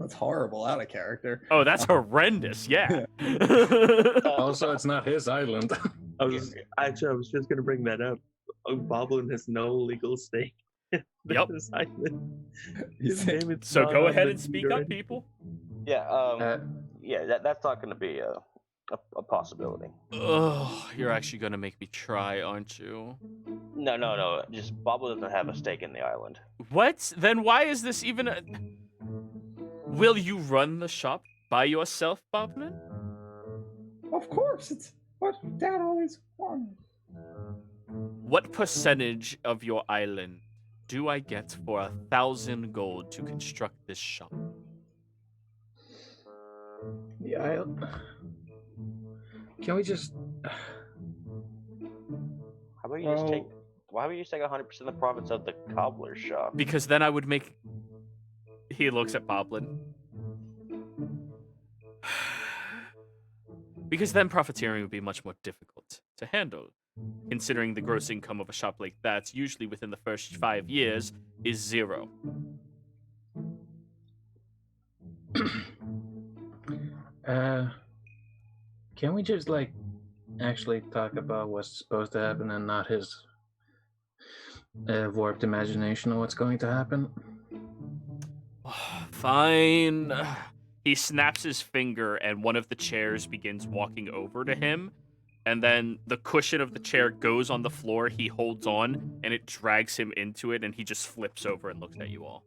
That's horrible, out of character. Oh, that's horrendous. Yeah. Also, it's not his island. I was just gonna bring that up. Boblin has no legal stake. Yep. This island. He's- His name is So not go on ahead the and speak deed or up, anything. people. Yeah, that's not going to be a possibility. Oh, you're actually gonna make me try, aren't you? No. Just Bobble doesn't have a stake in the island. What? Then why is this even a... Will you run the shop by yourself, Boblin? Of course, it's what Dad always wanted. What percentage of your island do I get for 1,000 gold to construct this shop? The isle. Can we just? How about you just take? Why would you take 100% of the profits of the cobbler's shop? Because then I would make... He looks at Boblin. Because then profiteering would be much more difficult to handle, considering the gross income of a shop like that, usually within the first 5 years, is 0. Can we just actually talk about what's supposed to happen and not his warped imagination of what's going to happen? Fine. He snaps his finger and one of the chairs begins walking over to him. And then the cushion of the chair goes on the floor, he holds on, and it drags him into it, and he just flips over and looks at you all.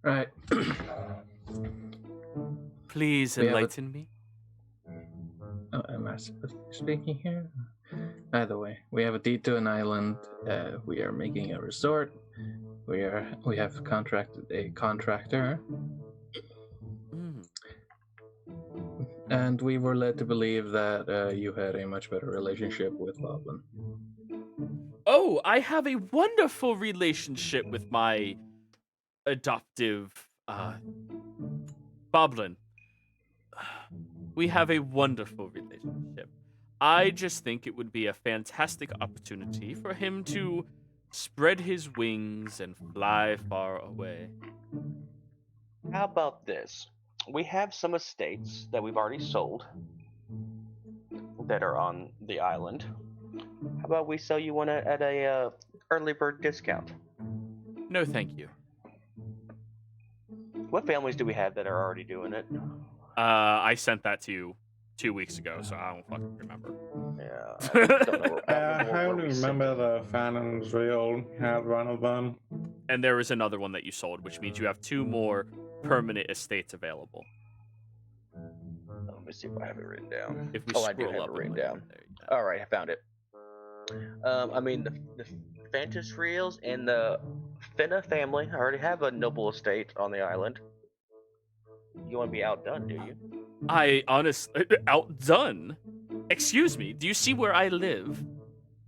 Right. Please We have a- enlighten me. Oh, am I supposed to be speaking here? Either way, we have a deed to an island. We are making a resort. We have contracted a contractor, Mm. and we were led to believe that you had a much better relationship with Boblin. Oh, I have a wonderful relationship with my adoptive Boblin. We have a wonderful relationship. I just think it would be a fantastic opportunity for him to spread his wings and fly far away. How about this? We have some estates that we've already sold that are on the island. How about we sell you one at a early bird discount? No, thank you. What families do we have that are already doing it? I sent that to you 2 weeks ago, so I don't fucking remember. Yeah, I don't know. I only remember the Fannon's Real had one of them. And there is another one that you sold, which means you have 2 more permanent estates available. Let me see if I have it written down. If we I do scroll have up it and written look, down. there you go. All right, I found it. I mean, the Fantas Reals and the Finna family already have a noble estate on the island. You want to be outdone, do you? I honestly outdone. Excuse me. Do you see where I live?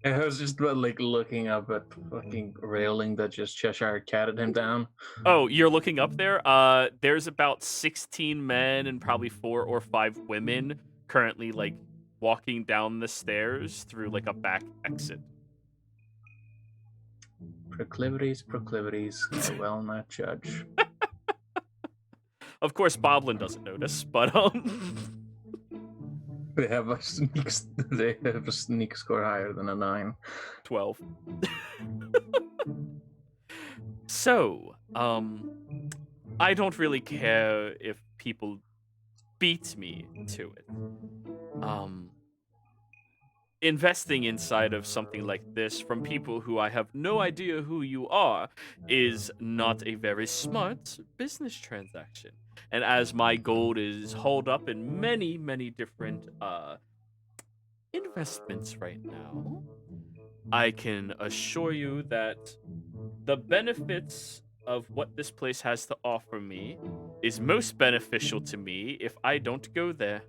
I was just looking up at the fucking railing that just Cheshire catted him down. Oh, you're looking up there? There's about 16 men and probably 4 or 5 women currently walking down the stairs through a back exit. Proclivities, I will not judge. Of course, Boblin doesn't notice, but They have a sneak score higher than a 9. 12. So, I don't really care if people beat me to it. Investing inside of something like this from people who I have no idea who you are is not a very smart business transaction. And as my gold is hauled up in many, many different investments right now, I can assure you that the benefits of what this place has to offer me is most beneficial to me if I don't go there.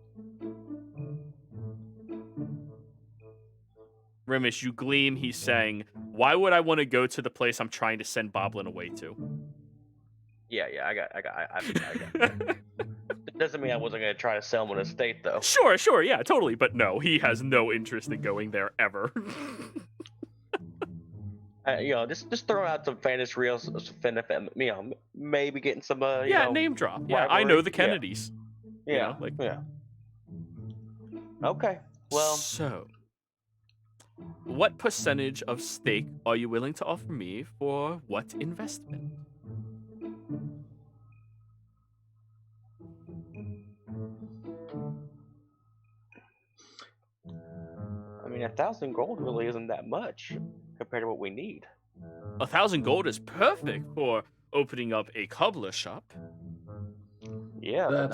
Rimish, you gleam, he's saying, why would I want to go to the place I'm trying to send Boblin away to? Yeah, I got. That doesn't mean I wasn't gonna try to sell him an estate, though. Sure, yeah, totally. But no, he has no interest in going there ever. Just throwing out some fantasy reels, maybe getting some. Name drop. Yeah, I know the Kennedys. Yeah, yeah. Okay, well. So, what percentage of stake are you willing to offer me for what investment? I mean, 1,000 gold really isn't that much compared to what we need. 1,000 gold is perfect for opening up a cobbler shop. Yeah, but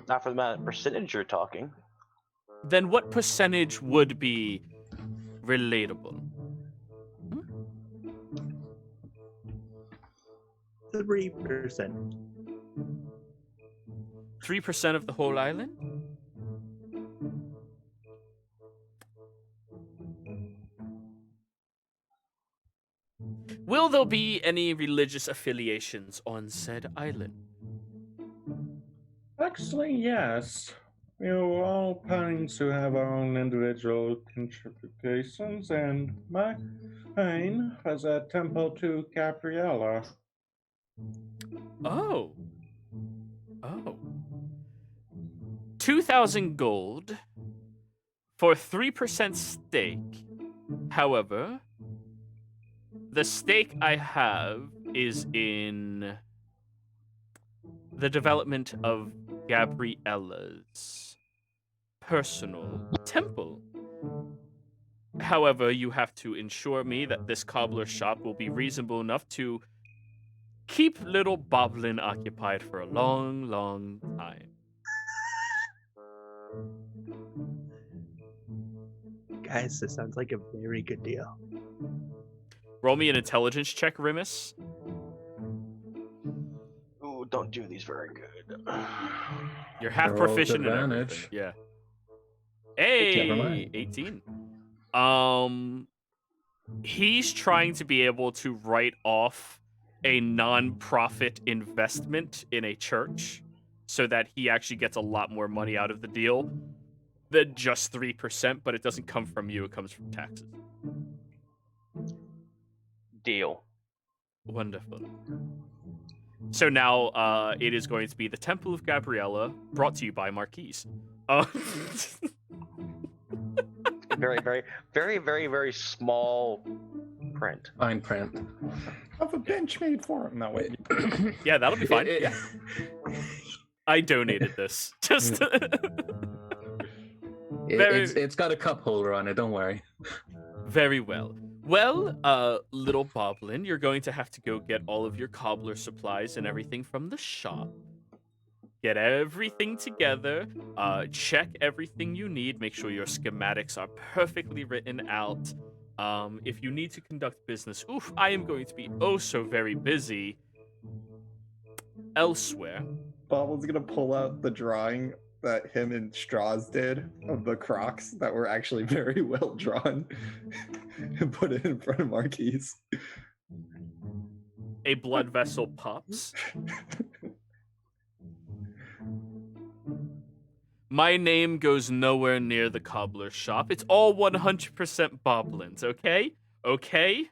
not for the amount of percentage you're talking. Then what percentage would be relatable? 3%. 3% of the whole island? Will there be any religious affiliations on said island? Actually, yes. We are all planning to have our own individual contributions, and mine has a Temple to Gabriela. Oh. 2,000 gold for 3% stake. However, the stake I have is in the development of Gabriela's personal temple. However, you have to ensure me that this cobbler shop will be reasonable enough to keep little Boblin occupied for a long, long time. Guys, this sounds like a very good deal. Roll me an intelligence check, Rimus. Ooh, don't do these very good. You're half Roll with proficient in advantage. everything. Yeah. Hey, Never mind. 18. He's trying to be able to write off a non-profit investment in a church so that he actually gets a lot more money out of the deal than just 3%, but it doesn't come from you, it comes from taxes. Deal. Wonderful. So now it is going to be the Temple of Gabriela, brought to you by Marquise. Very, very, very, very, very small print. Fine print. Have a bench made for him. No, wait. Yeah, that'll be fine. Yeah. I donated this. Just It's got a cup holder on it, don't worry. very well. Well, little Boblin, you're going to have to go get all of your cobbler supplies and everything from the shop. Get everything together, check everything you need, make sure your schematics are perfectly written out. If you need to conduct business, I am going to be oh so very busy elsewhere. Bob's gonna pull out the drawing that him and Straws did of the Crocs that were actually very well drawn and put it in front of Marquise. A blood vessel pops. My name goes nowhere near the cobbler shop. It's all 100% Boblins, okay? Okay?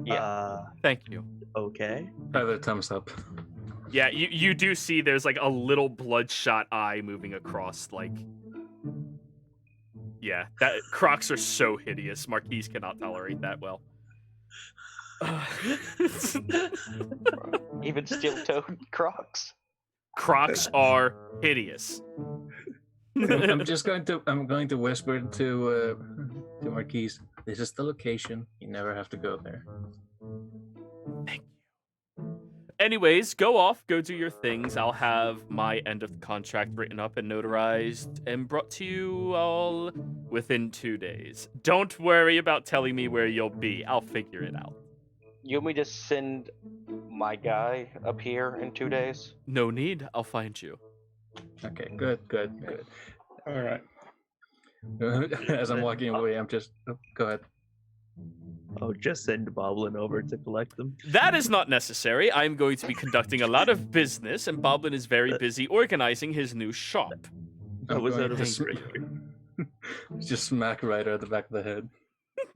Yeah. Thank you. Okay. Other thumbs up. Yeah, you do see there's like a little bloodshot eye moving across, like... Yeah, that Crocs are so hideous. Marquise cannot tolerate that well. Even steel-toed Crocs. Crocs are hideous. I'm going to whisper to Marquise. This is the location. You never have to go there. Thank you. And Anyways, go off, go do your things. I'll have my end of the contract written up and notarized and brought to you all within 2 days. Don't worry about telling me where you'll be. I'll figure it out. You want me to send my guy up here in 2 days? No need. I'll find you. Okay, good. All right. As I'm walking away, I'm just go ahead. Oh, just send Boblin over to collect them. That is not necessary. I'm going to be conducting a lot of business, and Boblin is very busy organizing his new shop. That was out of Just smack Ryder at the back of the head.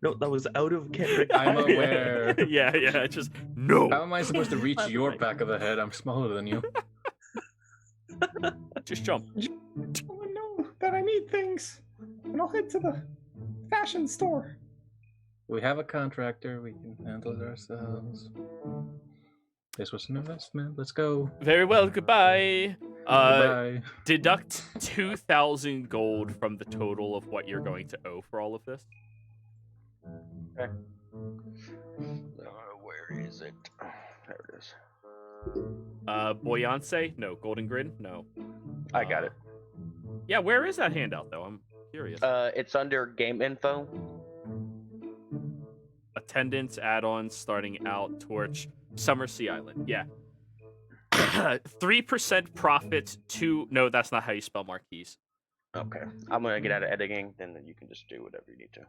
No, that was out of Kendrick. I'm aware. Yeah, just no. How am I supposed to reach your back of the head? I'm smaller than you. Just jump. Oh, I know that I need things, and I'll head to the fashion store. We have a contractor. We can handle it ourselves. This was an investment. Let's go. Very well, goodbye. Goodbye. Deduct 2,000 gold from the total of what you're going to owe for all of this. Okay. Where is it? There it is. Boyance? No. Golden Grid? No. I got it. Yeah, where is that handout, though? I'm curious. It's under game info. Attendance, add-ons, starting out, torch, Summer Sea Island. Yeah. 3% profit to... No, that's not how you spell marquise. Okay. I'm going to get out of editing, then you can just do whatever you need to.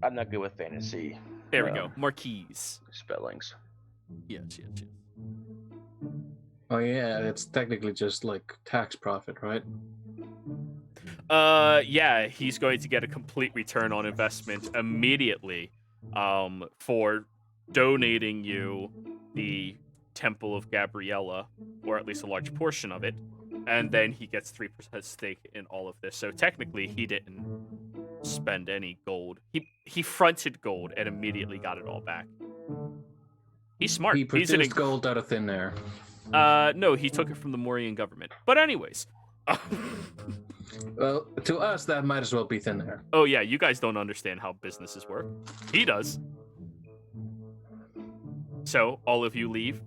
I'm not good with fantasy. There we go. Marquise. Spellings. Yes. Oh yeah, it's technically just like tax profit, right? Yeah, he's going to get a complete return on investment immediately for donating you the Temple of Gabriela, or at least a large portion of it, and then he gets 3% stake in all of this. So technically, he didn't spend any gold. He fronted gold and immediately got it all back. He's smart. He He's produced gold out of thin air. No, he took it from the Morian government. But anyways. Well, to us, that might as well be thin air. Oh yeah, you guys don't understand how businesses work. He does. So, all of you leave.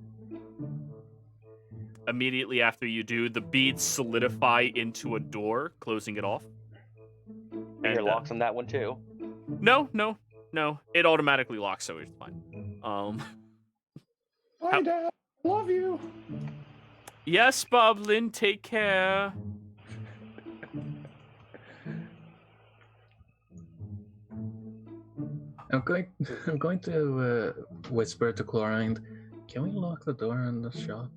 Immediately after you do, the beads solidify into a door, closing it off. And your locks on that one too? No. It automatically locks, so it's fine. Bye, Dad. Love you. Yes, Boblin, take care. I'm going to whisper to Chlorine. Can we lock the door in the shop?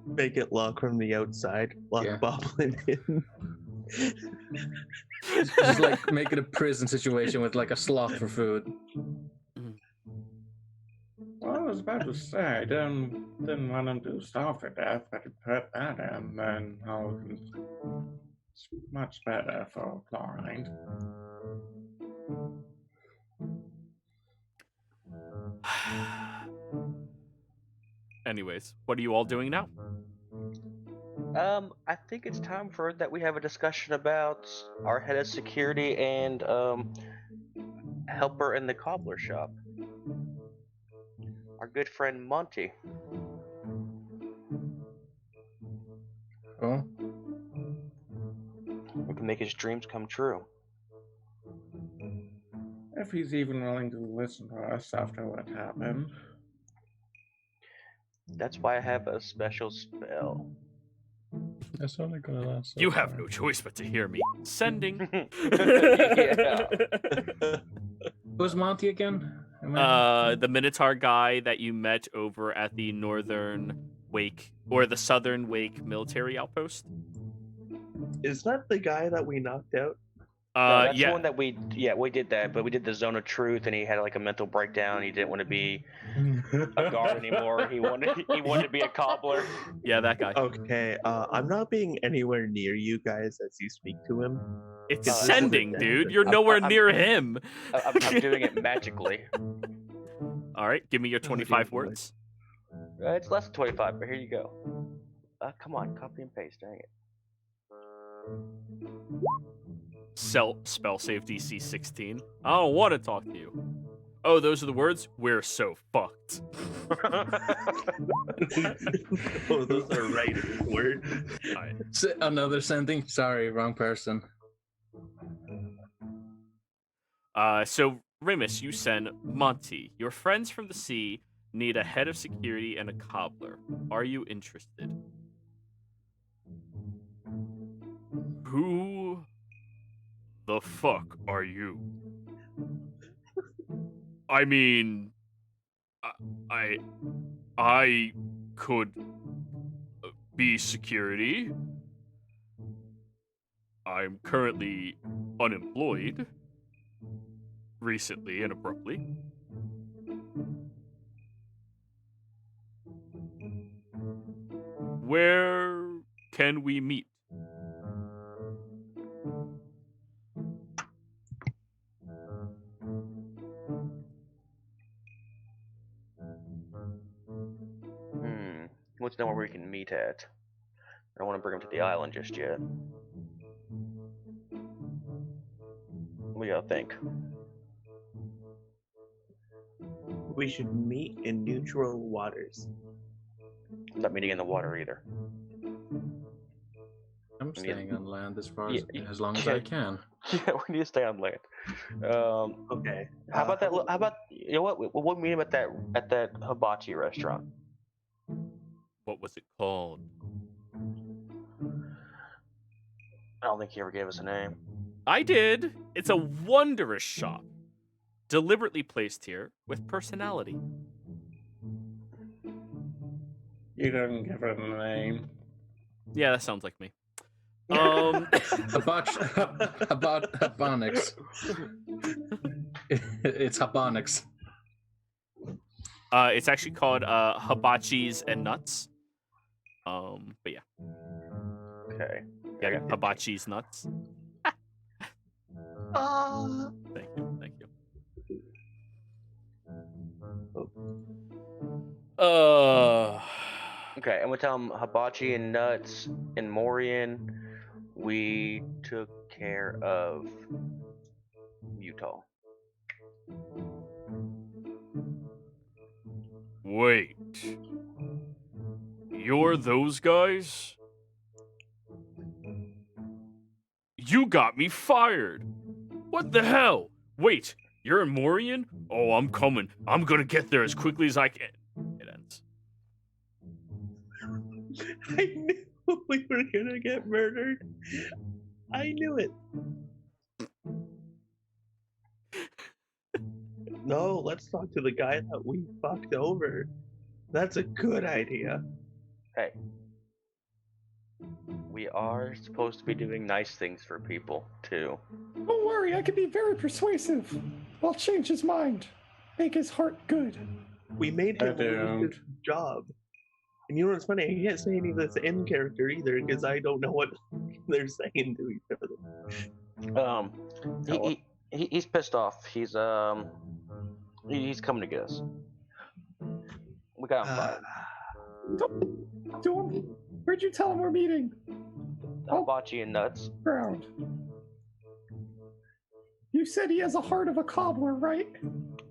Make it lock from the outside. Lock Yeah. Boblin in. Just like make it a prison situation with like a slot for food. Well, I was about to say, I didn't want him to starve to death, but he put that in, then it's much better for Chlorine. Anyways, what are you all doing now? I think it's time for that we have a discussion about our head of security and helper in the cobbler shop. Our good friend Monty. Oh, We can make his dreams come true. If he's even willing to listen to us after what happened. That's why I have a special spell. that's only gonna last. You have no choice but to hear me. Sending. Yeah. Who's Monty again? The Minotaur guy that you met over at the Northern Wake, or the Southern Wake military outpost. Is that the guy that we knocked out? That's the Yeah. one that we did that, but we did the Zone of Truth, and he had like a mental breakdown. He didn't want to be a guard anymore. He wanted to be a cobbler. Yeah, that guy. Okay, I'm not being anywhere near you guys as you speak to him. It's This is sending, a- dude. You're nowhere near him. I'm doing it magically. All right, give me your 25 words. It's less than 25, but here you go. Come on, copy and paste. Dang it. Spell save DC 16. I don't want to talk to you. Oh, those are the words? We're so fucked. Oh, those are right words. Alright. Another sending? Sorry, wrong person. So, Remus, you send Monty. Your friends from the sea need a head of security and a cobbler. Are you interested? Who the fuck are you? I mean, I could be security. I'm currently unemployed. Recently and abruptly. Where can we meet? He wants to know where we can meet at. I don't want to bring him to the island just yet. What do y'all think? We should meet in neutral waters. I'm not meeting in the water either. I'm staying on land as far Yeah, as long as I can. Yeah, we need to stay on land. Okay. How about that? How about, you know what? We'll meet him at that hibachi restaurant. What was it called? I don't think he ever gave us a name. I did. It's a wondrous shop. Deliberately placed here with personality. You didn't give it a name. Yeah, that sounds like me. Habonics. It's Habonics. It's actually called Hibachis and Nuts. But yeah. Okay. Yeah, Hibachi's Nuts. Thank you. Okay, and we tell him hibachi and nuts and Morian. We took care of Utah. Wait. You're those guys? You got me fired. What the hell? Wait, you're in Morian? Oh, I'm coming. I'm gonna get there as quickly as I can. It ends. I knew we were gonna get murdered. I knew it. No, let's talk to the guy that we fucked over. That's a good idea. Hey, we are supposed to be doing nice things for people, too. Don't worry, I can be very persuasive. I'll change his mind. Make his heart good. We made him lose his job. And you know what's funny? I can't say any of this in character either because I don't know what they're saying to each other. He's pissed off. He's coming to get us. We got him fired. Don't do him. Where'd you tell him we're meeting? Hibachi and nuts. Ground. You said he has a heart of a cobbler, right?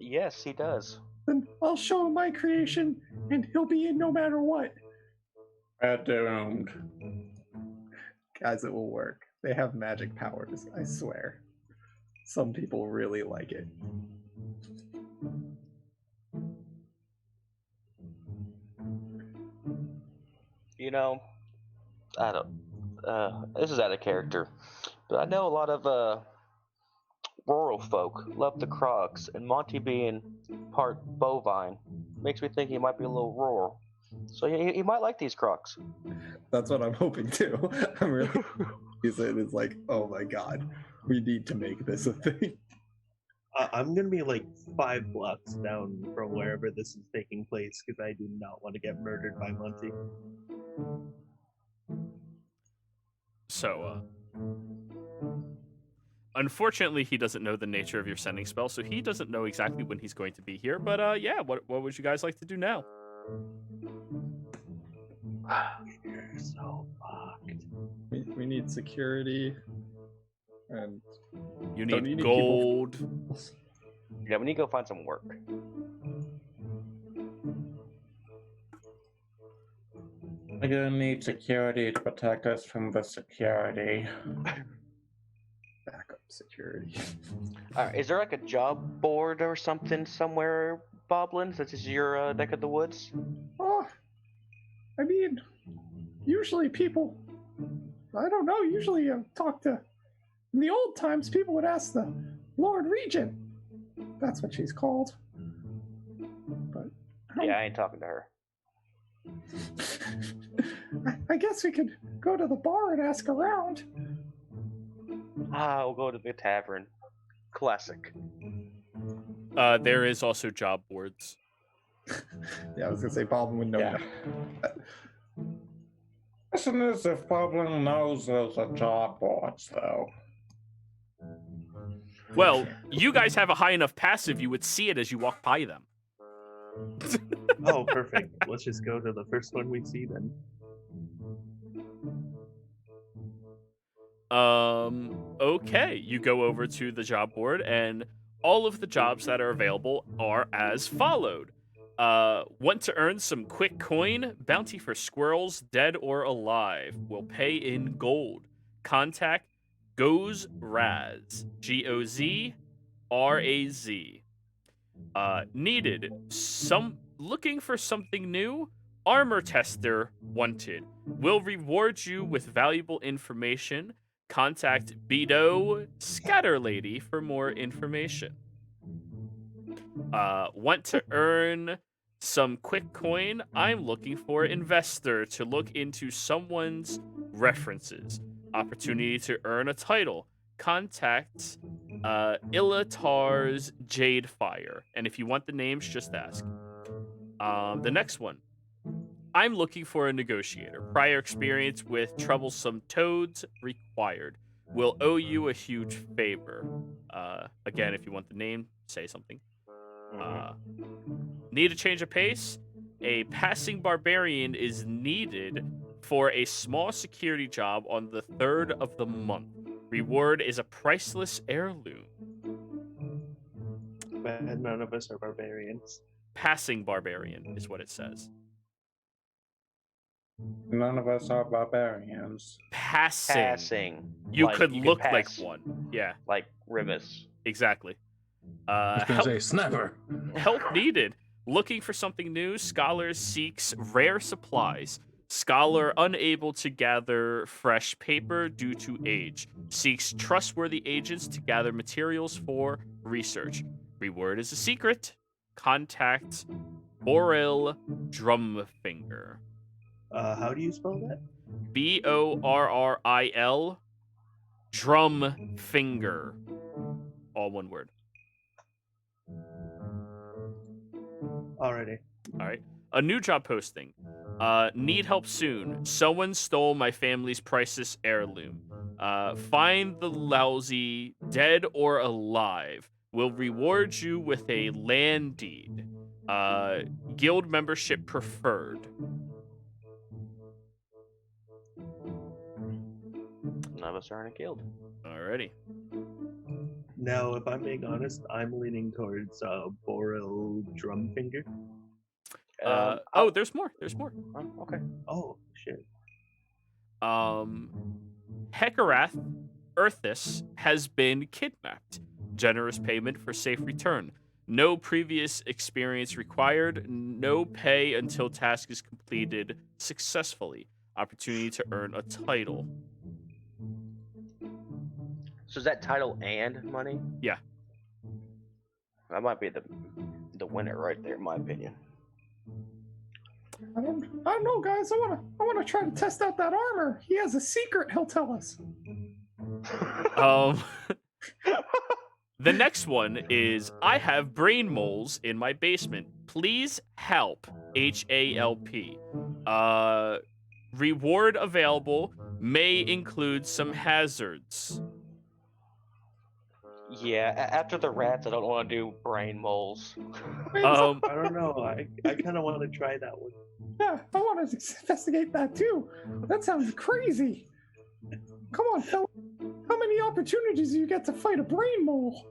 Yes, he does. Then I'll show him my creation, and he'll be in no matter what. Doomed. Guys, it will work. They have magic powers, I swear. Some people really like it. You know, I don't. This is out of character, but I know a lot of rural folk love the crocs, and Monty being part bovine makes me think he might be a little rural. So he might like these crocs. That's what I'm hoping too. I'm really it's like, oh my god, we need to make this a thing. I'm gonna be like 5 blocks down from wherever this is taking place because I do not want to get murdered by Monty. So, unfortunately, he doesn't know the nature of your sending spell, so he doesn't know exactly when he's going to be here. But yeah, what would you guys like to do now? You're so fucked. We need security. And You Don't need you need gold. Yeah, we need to go find some work. We're gonna need security to protect us from the security. backup security. Is there like a job board or something somewhere, Boblin? Such as your neck of the woods? Oh, I mean, usually people, I don't know, usually talk to, in the old times, people would ask the Lord Regent. That's what she's called. But Yeah, I ain't talking to her. I guess we could go to the bar and ask around. We'll go to the tavern. Classic. There is also job boards. Yeah, I was gonna say Bob would know. Yeah. Question is if Boblin knows those are job boards, though. Well, you guys have a high enough passive, you would see it as you walk by them. Oh, perfect. Let's just go to the first one we see then. Okay, you go over to the job board, and all of the jobs that are available are as followed. Want to earn some quick coin? Bounty for squirrels, dead or alive. Will pay in gold. Contact Gozraz. Gozraz. Needed. Looking for something new? Armor tester wanted. Will reward you with valuable information. Contact Beto Scatterlady for more information. Want to earn some quick coin? I'm looking for investor to look into someone's references. Opportunity to earn a title. Contact Ilatar's Jadefire. And if you want the names, just ask. The next one. I'm looking for a negotiator. Prior experience with troublesome toads required. Will owe you a huge favor. Again, if you want the name, say something. Need a change of pace? A passing barbarian is needed for a small security job on the 3rd of the month. Reward is a priceless heirloom. But none of us are barbarians. Passing barbarian is what it says. None of us are barbarians. Passing. You Like, could you look pass, like one. Yeah, Like Rimus. exactly. I was gonna say sniper. Help needed. Looking for something new. Scholar seeks rare supplies. Scholar unable to gather fresh paper due to age. Seeks trustworthy agents to gather materials for research. Reward is a secret. Contact Boril Drumfinger. How do you spell that? Borril Drumfinger. All one word. Alrighty. All right. A new job posting. Need help soon. Someone stole my family's priceless heirloom. Find the lousy, dead or alive. Will reward you with a land deed. Guild membership preferred. None of us are in a guild. Alrighty. Now, if I'm being honest, I'm leaning towards Boril Drumfinger. There's more. There's more. Oh, okay. Oh, shit. Hekarath Earthis has been kidnapped. Generous payment for safe return. No previous experience required. No pay until task is completed successfully. Opportunity to earn a title. So is that title and money? Yeah. That might be the winner right there, in my opinion. I don't know, guys. I wanna try to test out that armor. He has a secret he'll tell us. The next one is I have brain moles in my basement. Please help. HALP. Reward available may include some hazards. Yeah, after the rats, I don't want to do brain moles. I don't know. I kind of want to try that one. Yeah, I want to investigate that too. That sounds crazy. Come on, Phil. How many opportunities do you get to fight a brain mole?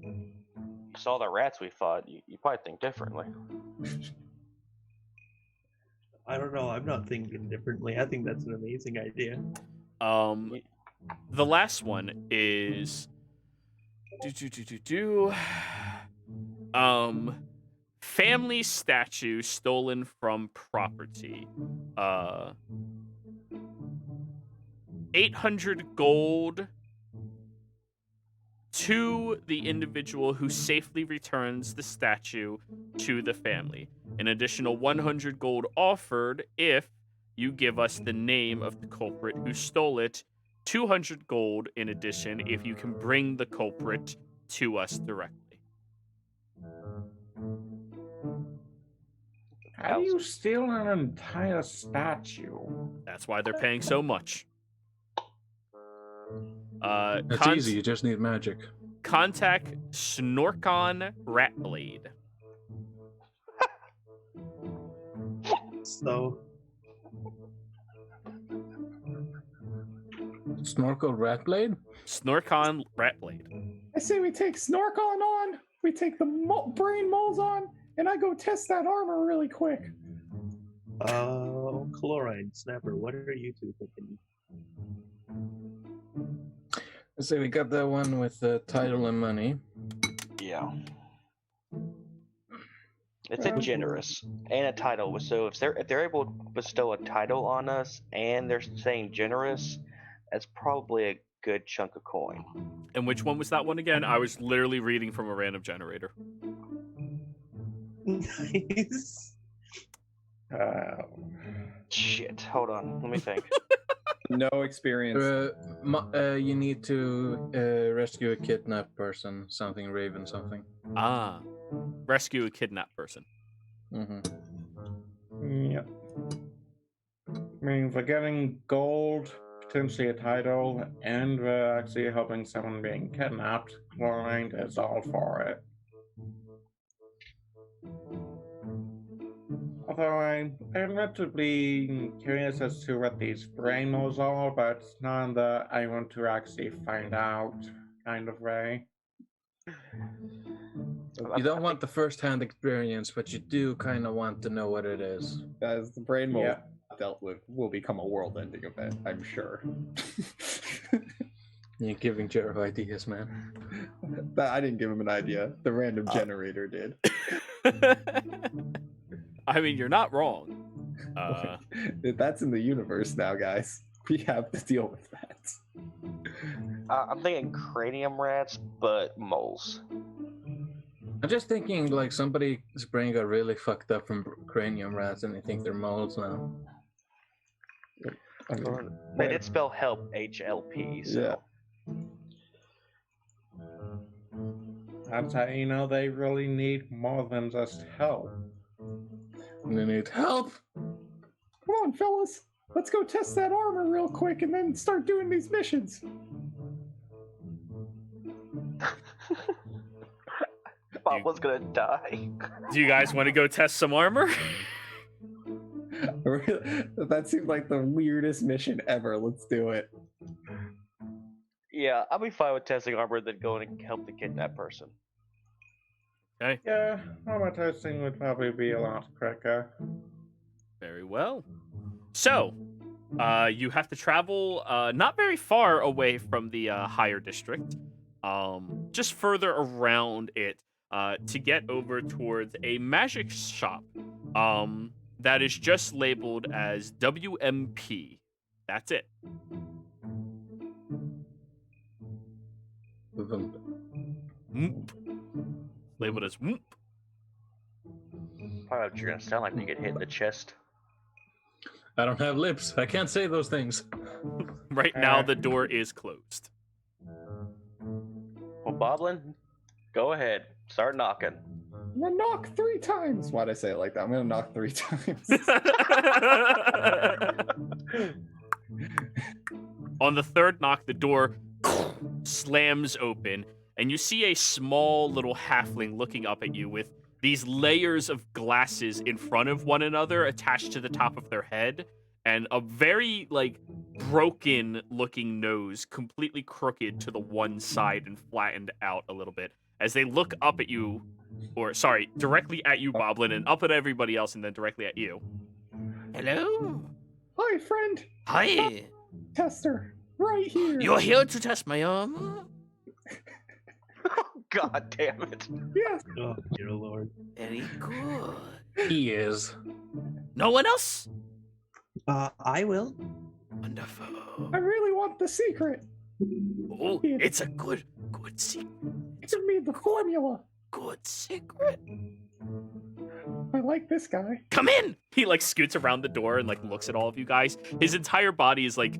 You saw the rats we fought. You probably think differently. I don't know. I'm not thinking differently. I think that's an amazing idea. The last one is family statue stolen from property. 800 gold to the individual who safely returns the statue to the family. An additional 100 gold offered if you give us the name of the culprit who stole it. 200 gold in addition if you can bring the culprit to us directly. How do you steal an entire statue? That's why they're paying so much. It's easy, you just need magic. Contact Snorkon Ratblade. So, Snorkel Ratblade? Snorkon Ratblade. I say we take Snorkon on, we take the brain moles on, and I go test that armor really quick. Chlorine, Snapper, what are you two thinking? So we got that one with the title and money. Yeah. It's a generous and a title. So if they're able to bestow a title on us and they're saying generous, that's probably a good chunk of coin. And which one was that one again? I was literally reading from a random generator. Nice. Shit. Hold on. Let me think. No experience. You need to rescue a kidnapped person, something Raven, something. Ah. Rescue a kidnapped person. Mm-hmm. Yep. I mean, for getting gold, potentially a title, and actually helping someone being kidnapped, Chlorine is all for it. Although I'm admittedly curious as to what these brain moles are, but it's none that I want to actually find out kind of way. You don't want the first-hand experience, but you do kind of want to know what it is. As the brain mold dealt with will become a world-ending event, I'm sure. You're giving Jero ideas, man. I didn't give him an idea. The random generator did. I mean, you're not wrong. That's in the universe now, guys. We have to deal with that. I'm thinking cranium rats, but moles. I'm just thinking, like, somebody's brain got really fucked up from cranium rats and they think they're moles now. They did spell help HLP, so. Yeah. That's how you know they really need more than just help. They need help! Come on, fellas. Let's go test that armor real quick and then start doing these missions. Bob was gonna die. Do you guys want to go test some armor? That seems like the weirdest mission ever. Let's do it. Yeah, I'll be fine with testing armor than going and help the kidnapped person. Okay. Yeah, armor testing would probably be a lot quicker. Very well. So, you have to travel not very far away from the higher district, just further around it to get over towards a magic shop that is just labeled as WMP. That's it. Whoop. Labeled as whoop. Probably what you're gonna sound like when you get hit in the chest. I don't have lips. I can't say those things. Right now, the door is closed. Well, Boblin, go ahead. Start knocking. I'm gonna knock 3 times. Why'd I say it like that? I'm gonna knock 3 times. On the third knock, the door slams open, and you see a small little halfling looking up at you with these layers of glasses in front of one another attached to the top of their head, and a very like broken looking nose, completely crooked to the one side and flattened out a little bit as they look up at you, or sorry, directly at you, Boblin, and up at everybody else, and then directly at you. Hello. Hi, friend. Hi. Tester, right here. You're here to test my armor? God damn it. Yes. Oh, dear lord. Very good. He is. No one else? I will. Wonderful. I really want the secret. Oh, it's a good secret. Give me the formula. Good secret. I like this guy. Come in! He like scoots around the door and like looks at all of you guys. His entire body is like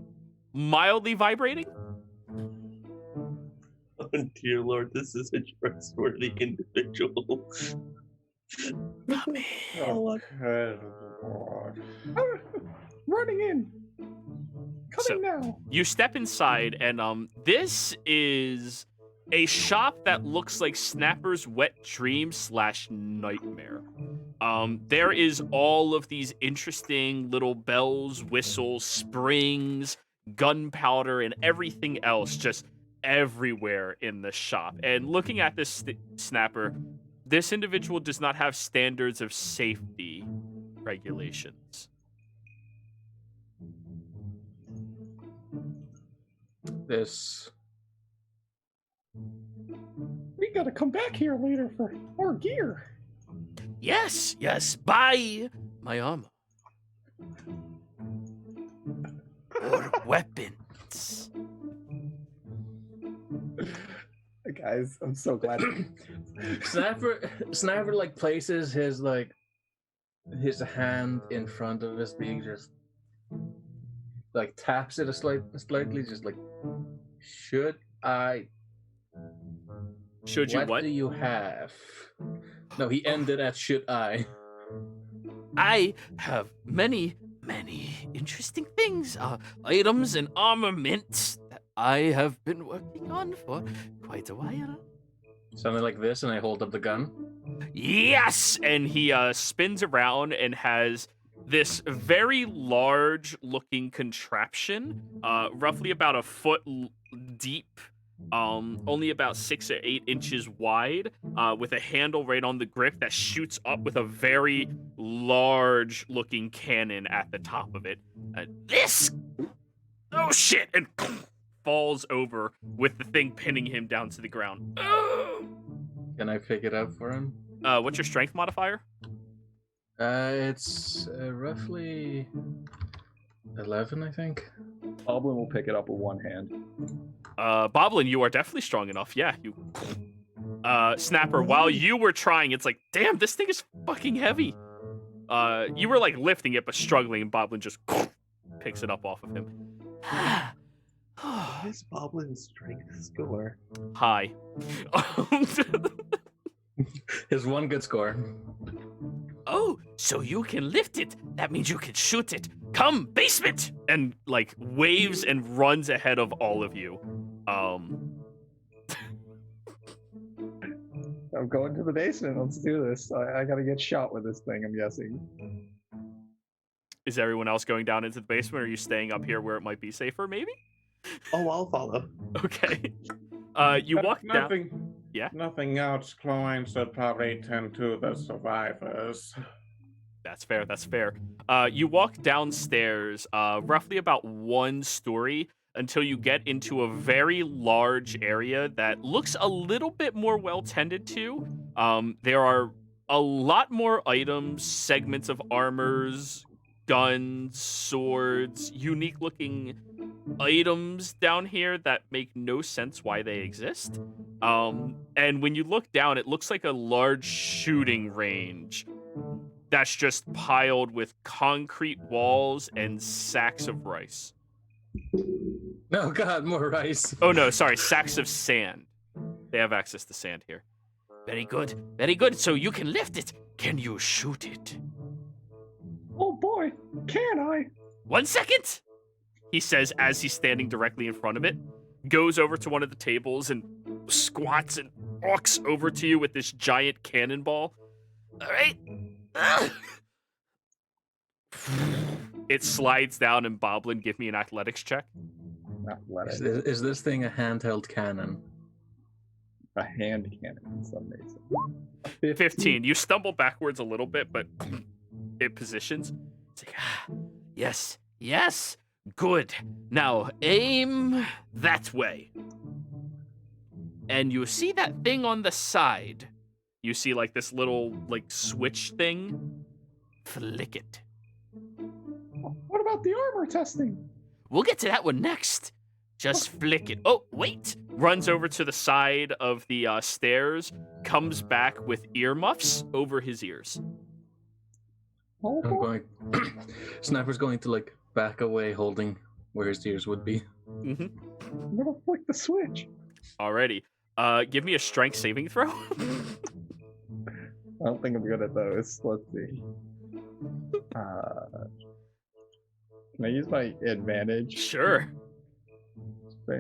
mildly vibrating. Oh, dear lord, this is a trustworthy individual. Come in. Okay, Lord. Running in. So- Coming now. You step inside, and this is a shop that looks like Snapper's wet dream / nightmare. There is all of these interesting little bells, whistles, springs, gunpowder, and everything else just everywhere in the shop. And looking at this Snapper, this individual does not have standards of safety regulations. This. We gotta come back here later for more gear. Yes, buy my armor. Or weapons. Guys, I'm so glad. Snapper like places his hand in front of his being, just like taps it slightly, just like, should I? Should you what? Do you have? No, he ended at should I. I have many interesting things, items and armaments that I have been working on for quite a while. Something like this, and I hold up the gun. Yes! And he spins around and has this very large-looking contraption, roughly about a foot deep, only about 6 or 8 inches wide, with a handle right on the grip that shoots up with a very large-looking cannon at the top of it. Oh shit! And falls over with the thing pinning him down to the ground. Can I pick it up for him? What's your strength modifier? It's roughly 11, I think. Boblin will pick it up with one hand. Boblin, you are definitely strong enough. Yeah, you. Snapper, while you were trying, it's like, damn, this thing is fucking heavy. You were like lifting it but struggling, and Boblin just picks it up off of him. What is Boblin's strength score? High. His one good score. Oh, so you can lift it. That means you can shoot it. Come, basement! And like waves and runs ahead of all of you. I'm going to the basement. Let's do this. I gotta get shot with this thing, I'm guessing. Is everyone else going down into the basement, or are you staying up here where it might be safer, maybe? Oh, I'll follow. Okay. You walk down. Nothing. Yeah? Nothing else. Clients that probably tend to the survivors. That's fair. You walk downstairs, roughly about 1 story, until you get into a very large area that looks a little bit more well tended to. There are a lot more items, segments of armors, guns, swords, unique looking items down here that make no sense why they exist. And when you look down, it looks like a large shooting range that's just piled with concrete walls and sacks of rice. Oh god, more rice. Oh no, sorry, sacks of sand. They have access to sand here. Very good. So you can lift it. Can you shoot it? Oh boy, can I? 1 second, he says as he's standing directly in front of it, goes over to one of the tables and squats and walks over to you with this giant cannonball. All right. It slides down, and Boblin, give me an athletics check. Is this thing a handheld cannon? A hand cannon in some reason. 15. You stumble backwards a little bit, but it positions. It's like, yes, yes, good. Now aim that way. And you see that thing on the side. You see like this little like switch thing. Flick it. What about the armor testing? We'll get to that one next. Just flick it. Oh, wait. Runs over to the side of the stairs, comes back with earmuffs over his ears. Oh, I'm going. Sniper's going to like back away, holding where his ears would be. Mm-hmm. I'm gonna flick the switch. Alrighty. Give me a strength saving throw. I don't think I'm good at those. Let's see. Can I use my advantage? Sure.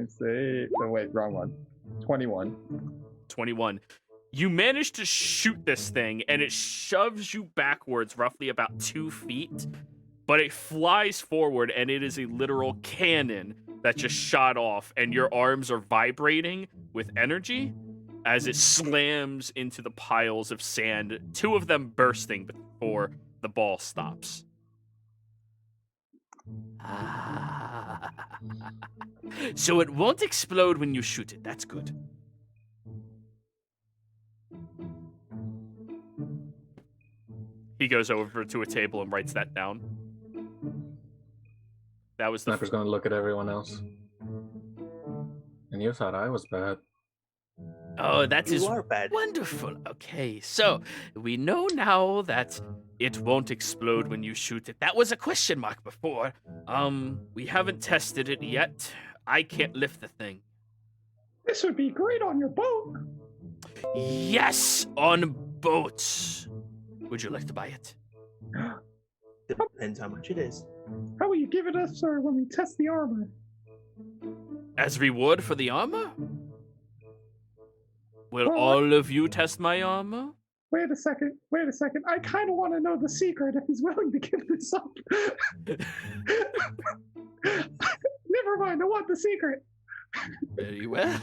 Say, oh, wait, wrong one. 21. 21. You manage to shoot this thing, and it shoves you backwards roughly about 2 feet, but it flies forward, and it is a literal cannon that just shot off, and your arms are vibrating with energy as it slams into the piles of sand, 2 of them bursting before the ball stops. So it won't explode when you shoot it. That's good. He goes over to a table and writes that down. That was the Sniper's going to look at everyone else. And you thought I was bad. Oh, that You is are bad. wonderful. Okay, so we know now that it won't explode when you shoot it. That was a question mark before. We haven't tested it yet. I can't lift the thing. This would be great on your boat. Yes, on boats. Would you like to buy it? Depends how much it is. How will you give it us, sir, when we test the armor? As reward for the armor? Will Well, all of you test my armor? Wait a second. I kind of want to know the secret if he's willing to give this up. Never mind, I want the secret. Very well.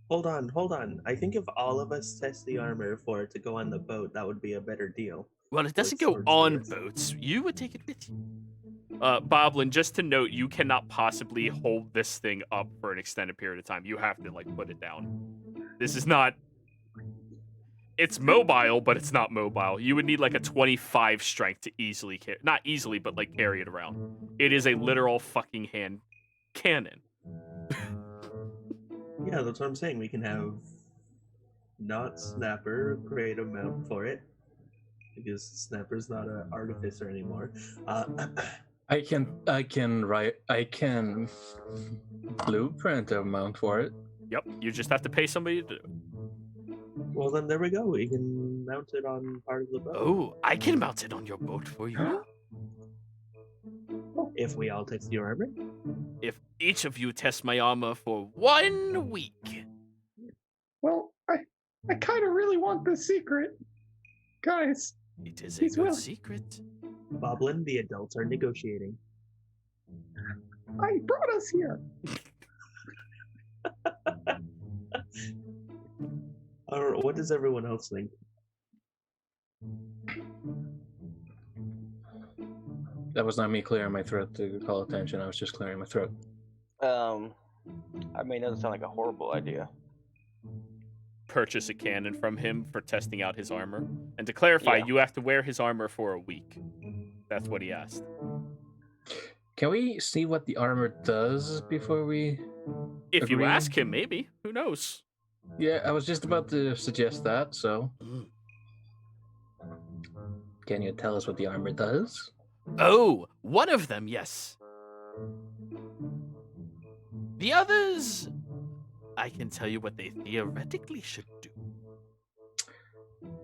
Hold on. I think if all of us test the armor for it to go on the boat, that would be a better deal. Well, it doesn't With go swords on and swords. boats. You would take it with you. Boblin, just to note, you cannot possibly hold this thing up for an extended period of time. You have to, like, put it down. This is not... It's mobile, but it's not mobile. You would need, like, a 25 strength to easily carry... Not easily, but, like, carry it around. It is a literal fucking hand cannon. Yeah, that's what I'm saying. We can have not Snapper create a mount for it, because Snapper's not an artificer anymore. I can blueprint a mount for it. Yep, you just have to pay somebody to do it. Well, then there we go. We can mount it on part of the boat. Oh, I can mount it on your boat for you. If we all test your armor. If each of you test my armor for 1 week. Well, I kind of really want the secret. Guys, It is a He's good willing. secret. Boblin, the adults are negotiating. I brought us here. I don't know. What does everyone else think? That was not me clearing my throat to call attention. I was just clearing my throat. I mean, it doesn't sound like a horrible idea. Purchase a cannon from him for testing out his armor. And to clarify, Yeah. you have to wear his armor for a week. That's what he asked. Can we see what the armor does before we... If you Agree. ask him, maybe. Who knows? Yeah, I was just about to suggest that, so... Can you tell us what the armor does? Oh, one of them, yes. The others, I can tell you what they theoretically should do.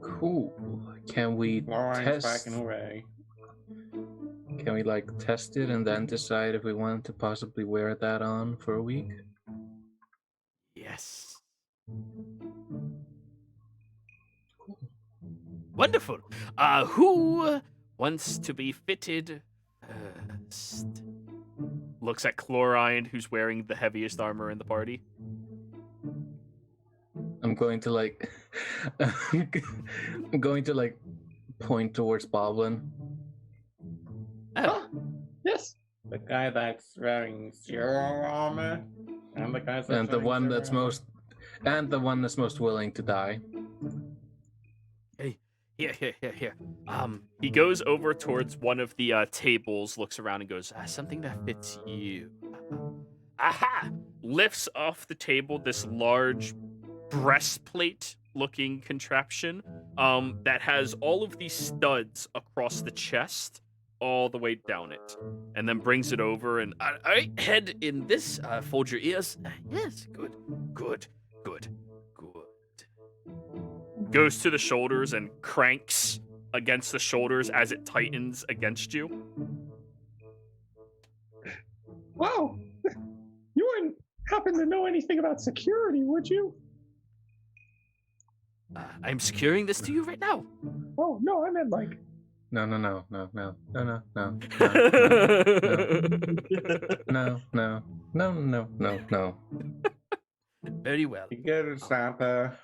Cool. Can we Lawrence test... backing away. Can we, like, test it and then decide if we want to possibly wear that on for a week? Yes. Wonderful. Who wants to be fitted first. Looks at Chlorine, who's wearing the heaviest armor in the party. I'm going to like, I'm going to like point towards Boblin. Ah, yes. The guy that's wearing zero armor, and the guy that's And the wearing one zero that's armor. most willing to die. Hey, here. He goes over towards one of the tables, looks around, and goes, something that fits you. Aha! Lifts off the table this large breastplate-looking contraption that has all of these studs across the chest, all the way down it, and then brings it over and all right, head in this. Fold your ears. Yes, good. Goes to the shoulders and cranks against the shoulders as it tightens against you. Wow. You wouldn't happen to know anything about security, would you? I'm securing this to you right now. Oh, no, I meant like... No. Very well. You get it, Santa.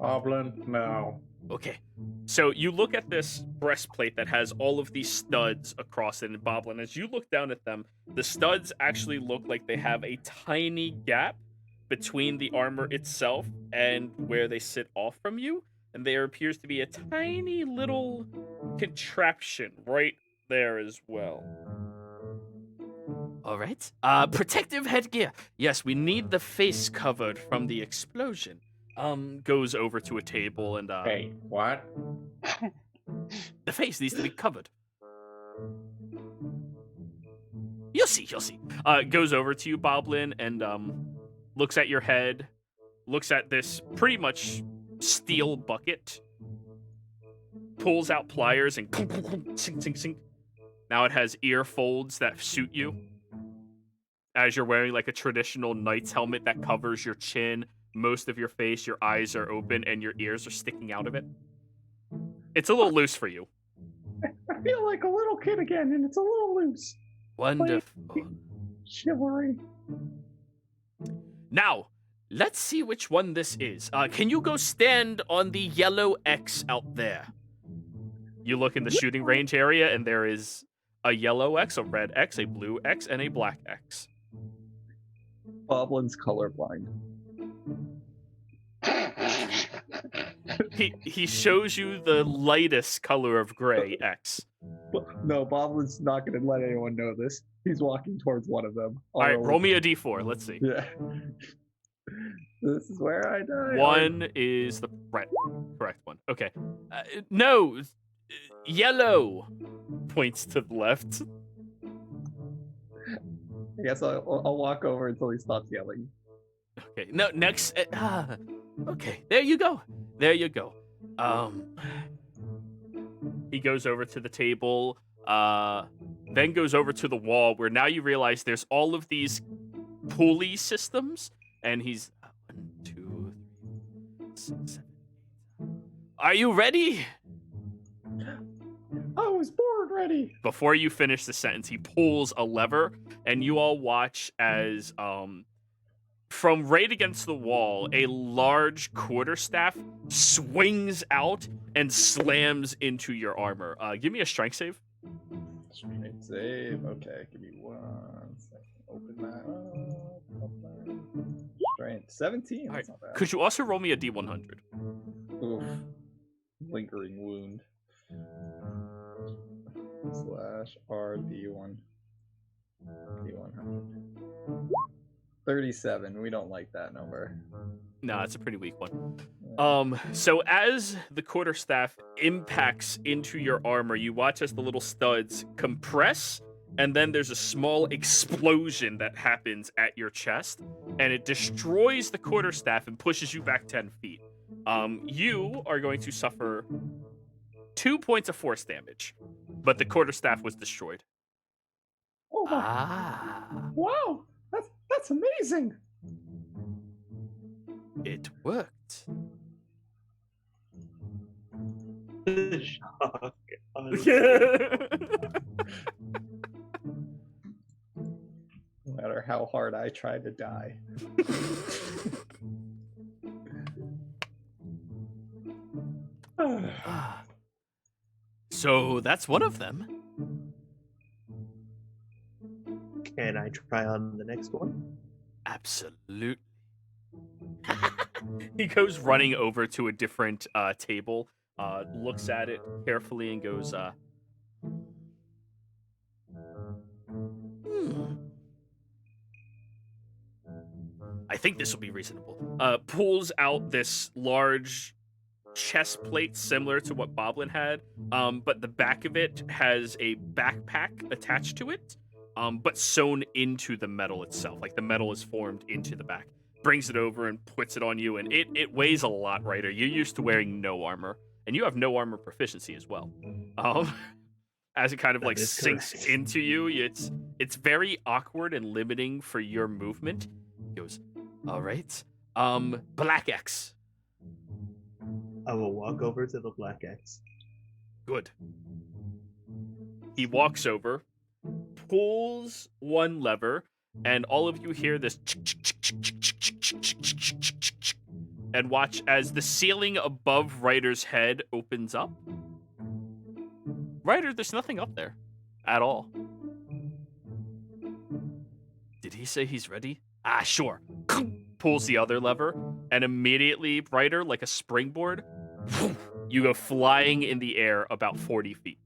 Goblin, no. Okay, so you look at this breastplate that has all of these studs across it, and Boblin, as you look down at them, the studs actually look like they have a tiny gap between the armor itself and where they sit off from you, and there appears to be a tiny little contraption right there as well. All right. Protective headgear. Yes, we need the face covered from the explosion. Goes over to a table and Hey, what? the face needs to be covered. You'll see. Goes over to you, Boblin, and looks at your head, looks at this pretty much steel bucket, pulls out pliers and sing. Now it has ear folds that suit you, as you're wearing like a traditional knight's helmet that covers your chin, most of your face, your eyes are open, and your ears are sticking out of it. It's a little loose for you. I feel like a little kid again, and it's a little loose. Wonderful. Chivalry. Now, let's see which one this is. Can you go stand on the yellow X out there? You look in the shooting range area, and there is a yellow X, a red X, a blue X, and a black X. Boblin's colorblind. He shows you the lightest color of gray X. No, Boblin's not going to let anyone know this. He's walking towards one of them. All right, roll me a d4. Let's see. Yeah. This is where I die. One is the correct one. Okay. No, yellow points to the left. I guess I'll walk over until he stops yelling. Okay. No, next. Okay. There you go. He goes over to the table. Then goes over to the wall where now you realize there's all of these pulley systems, and he's 1, 2, 3, 6, 7, 8. Are you ready? I was born ready. Before you finish the sentence, he pulls a lever, and you all watch as from right against the wall, a large quarterstaff swings out and slams into your armor. Give me a strength save. Strength save. Okay, give me 1 second. Open that up. Strength 17. All That's right. not bad. Could you also roll me a d100? Oof. Lingering wound. / RD1. D100. 37. We don't like that number. No, it's a pretty weak one. So as the quarterstaff impacts into your armor, you watch as the little studs compress, and then there's a small explosion that happens at your chest, and it destroys the quarterstaff and pushes you back 10 feet. You are going to suffer 2 points of force damage, but the quarterstaff was destroyed. Oh my! Wow, that's amazing. It worked. The shock. No matter how hard I try to die. So that's one of them. Can I try on the next one? Absolutely. He goes running over to a different table, looks at it carefully, and goes, I think this will be reasonable. Pulls out this large chest plate similar to what Boblin had, but the back of it has a backpack attached to it, but sewn into the metal itself. Like the metal is formed into the back. Brings it over and puts it on you, and it weighs a lot, Ryder. You're used to wearing no armor, and you have no armor proficiency as well. As it kind of like sinks into you, it's very awkward and limiting for your movement. He goes, all right, Black X. I will walk over to the Black X. Good. He walks over, pulls one lever, and all of you hear this and watch as the ceiling above Ryder's head opens up. Ryder, there's nothing up there at all. Did he say he's ready? Ah, sure. Pulls the other lever, and immediately, Ryder, like a springboard, you go flying in the air about 40 feet.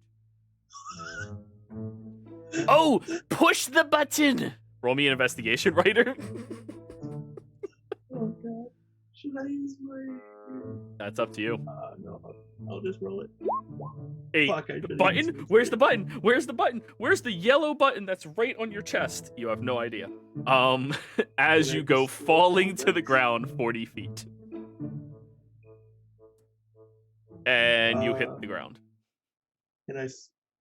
Oh, push the button! Roll me an investigation, Ryder. Oh god. Should I use my... That's up to you. No. I'll just roll it. Hey, Fuck, the button? Where's the button? Where's the button? Where's the yellow button that's right on your chest? You have no idea. As you go falling to the ground 40 feet. And you hit the ground. Can I...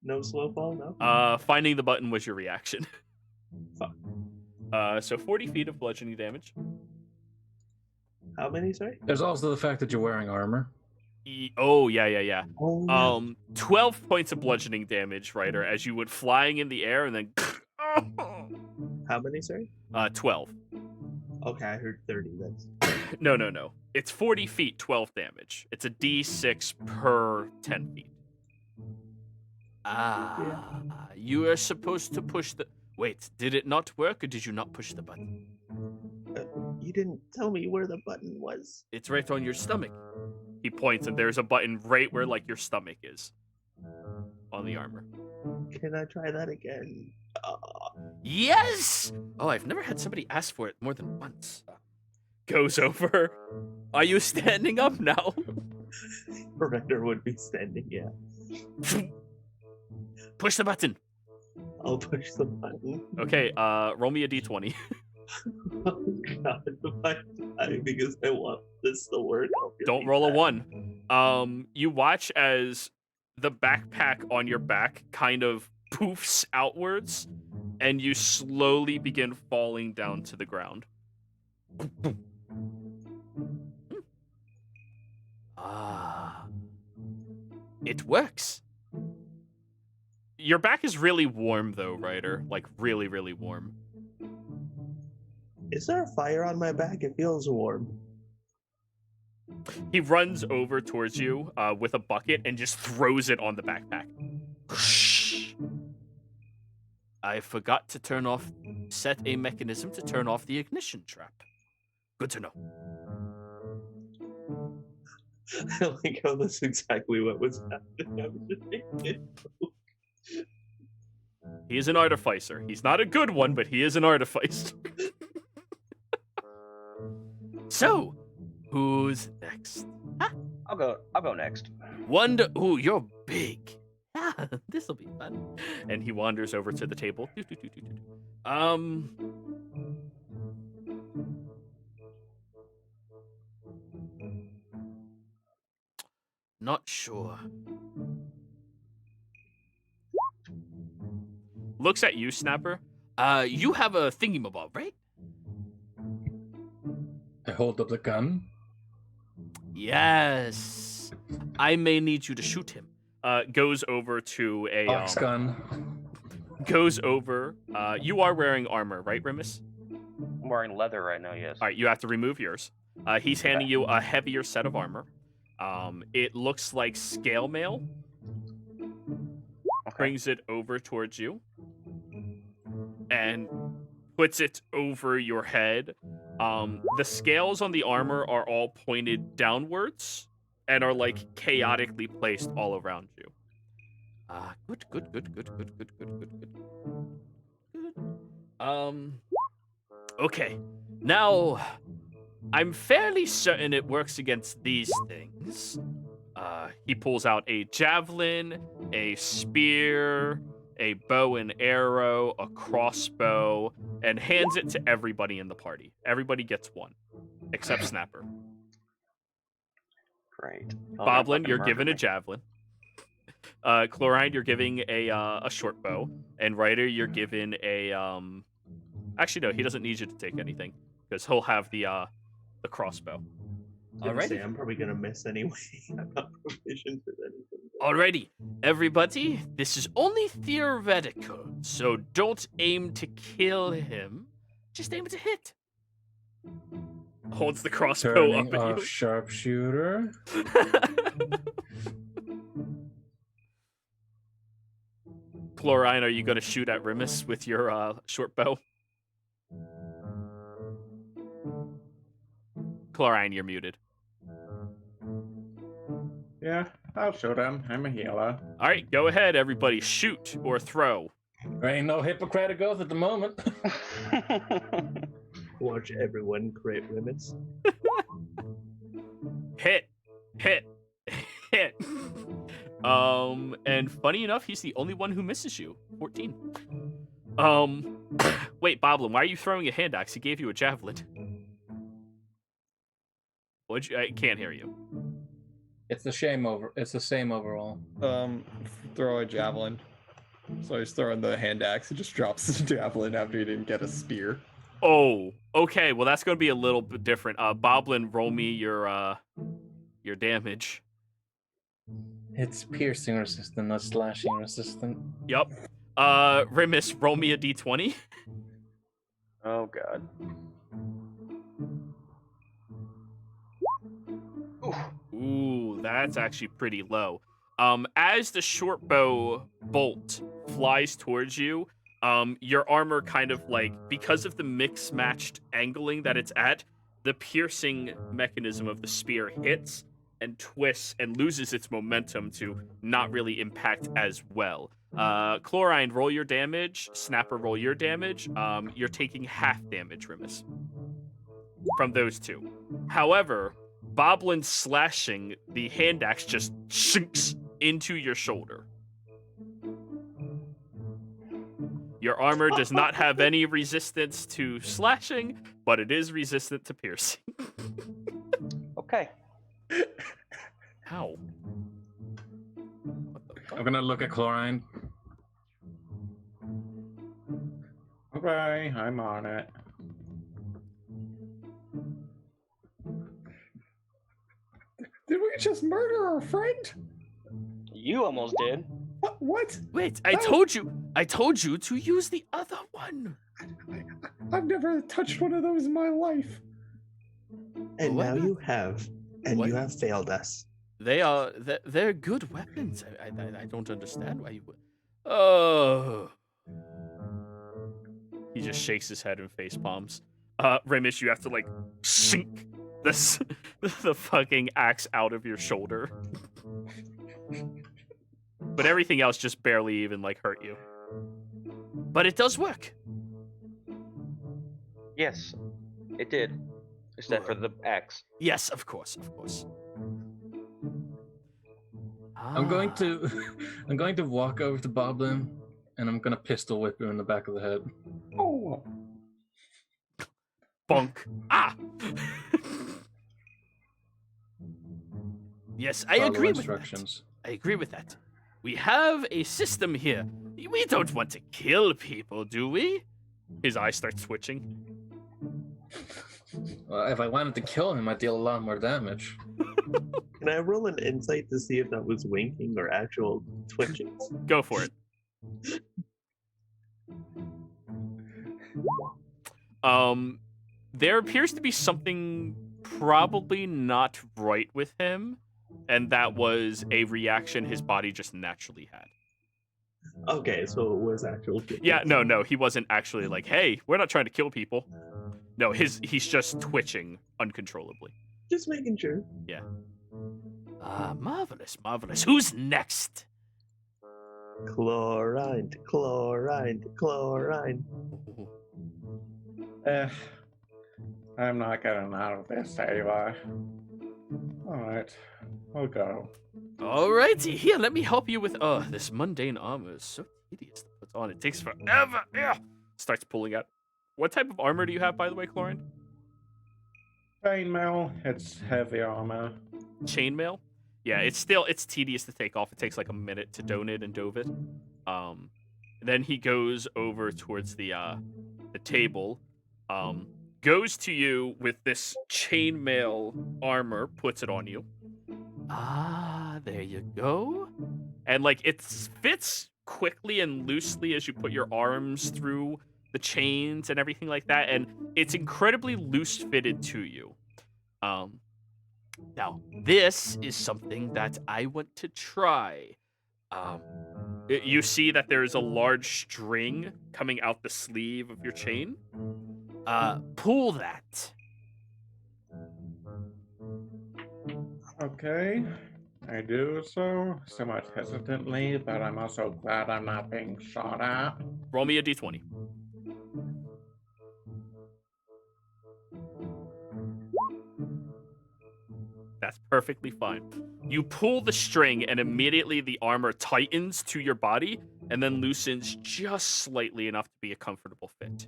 No slow fall, no? Finding the button was your reaction. Fuck. So 40 feet of bludgeoning damage. How many, sorry? There's also the fact that you're wearing armor. Oh, yeah. Oh, yeah. 12 points of bludgeoning damage, Ryder, as you went flying in the air and then... How many, sorry? 12. Okay, I heard 30, that's... No. It's 40 feet, 12 damage. It's a d6 per 10 feet. You are supposed to push the... Wait, did it not work, or did you not push the button? You didn't tell me where the button was. It's right on your stomach. He points, and there's a button right where, like, your stomach is. On the armor. Can I try that again? Yes! Oh, I've never had somebody ask for it more than once. Goes over. Are you standing up now? Surrender would be standing, yeah. Push the button. I'll push the button. Okay, roll me a d20. Oh god, if I die because I want this to work. Don't roll a 1. You watch as the backpack on your back kind of poofs outwards, and you slowly begin falling down to the ground. It works. Your back is really warm, though, Ryder. Like, really, really warm. Is there a fire on my back? It feels warm. He runs over towards you with a bucket and just throws it on the backpack. I forgot to set a mechanism to turn off the ignition trap. Good to know. I like how that's exactly what was happening. I was just thinking. He is an artificer. He's not a good one, but he is an artificer. So, who's next? I'll go next. Ooh, you're big. This'll be fun. And he wanders over to the table. Not sure. Looks at you, Snapper. You have a thingy-mabob, right? I hold up the gun. Yes. I may need you to shoot him. Goes over to a Ox gun. goes over. You are wearing armor, right, Remus? I'm wearing leather right now, yes. All right, you have to remove yours. He's handing you a heavier set of armor. It looks like scale mail. Okay. Brings it over towards you and puts it over your head. The scales on the armor are all pointed downwards and are like chaotically placed all around you. Good. Okay. Now, I'm fairly certain it works against these things. He pulls out a javelin, a spear, a bow and arrow, a crossbow, and hands it to everybody in the party. Everybody gets one, except Snapper. Great. Boblin, you're given a javelin. Chlorine, you're giving a short bow, and Ryder, you're given a Actually, no, he doesn't need you to take anything because he'll have the crossbow. Alrighty. I'm probably gonna miss anyway. I'm not proficient with anything. Alrighty, everybody, this is only theoretical, so don't aim to kill him. Just aim to hit. Holds the crossbow Turning up off at sharpshooter. you. Chlorine, are you going to shoot at Remus with your short bow? Chlorine, you're muted. Yeah, I'll shoot him. I'm a healer. All right, go ahead, everybody. Shoot or throw. There ain't no Hippocratic oath at the moment. Watch everyone create limits. Hit. And funny enough, he's the only one who misses you. 14. Wait, Boblin, why are you throwing a hand axe? He gave you a javelin. I can't hear you. It's the same overall. Throw a javelin. So he's throwing the hand axe. He just drops the javelin after he didn't get a spear. Oh, okay. Well, that's going to be a little bit different. Boblin, roll me your damage. It's piercing resistant, not slashing resistant. Yep. Remus, roll me a d20. Oh, God. Ooh, that's actually pretty low. As the short bow bolt flies towards you, your armor kind of like, because of the mix-matched angling that it's at, the piercing mechanism of the spear hits and twists and loses its momentum to not really impact as well. Chlorine, roll your damage. Snapper, roll your damage. You're taking half damage, Remus, from those two. However, Boblin slashing, the hand axe just sinks into your shoulder. Your armor does not have any resistance to slashing, but it is resistant to piercing. Okay. How? I'm gonna look at Chlorine. Okay, I'm on it. Did we just murder our friend? You almost did. What? Wait, I told you to use the other one. I've never touched one of those in my life. And What? now you have, and What? you have failed us. They're good weapons. I don't understand why you would. Oh. He just shakes his head and face palms. Remus, you have to like sink this the fucking axe out of your shoulder. But everything else just barely even like hurt you. But it does work. Yes, it did. Except for the axe. Yes, of course. I'm going to walk over to Boblin, and I'm gonna pistol whip him in the back of the head. Oh, Bonk. Ah! Yes, I Follow agree with instructions. that. I agree with that. We have a system here. We don't want to kill people, do we? His eyes start switching. Well, if I wanted to kill him, I'd deal a lot more damage. Can I roll an insight to see if that was winking or actual twitches? Go for it. There appears to be something probably not right with him, and that was a reaction his body just naturally had. Okay, so it was actual twitches. Yeah, no, he wasn't actually like, hey, we're not trying to kill people. No, he's just twitching uncontrollably. Just making sure. Yeah. Marvelous. Who's next? Chlorine. I'm not getting out of this, Ava. Alright, I'll go. Alrighty, here, let me help you with, this mundane armor is so tedious to put on. It takes forever. Ugh. Starts pulling out. What type of armor do you have, by the way, Chlorine? Chainmail, it's heavy armor. Chainmail? Yeah, it's tedious to take off. It takes like a minute to don it and dove it. Then he goes over towards the table, goes to you with this chainmail armor, puts it on you. There you go. And like it fits quickly and loosely as you put your arms through the chains and everything like that, and it's incredibly loose fitted to you. Now, this is something that I want to try. You see that there is a large string coming out the sleeve of your chain. Pull that. Okay, I do so, somewhat hesitantly, but I'm also glad I'm not being shot at. Roll me a d20. That's perfectly fine. You pull the string and immediately the armor tightens to your body and then loosens just slightly enough to be a comfortable fit.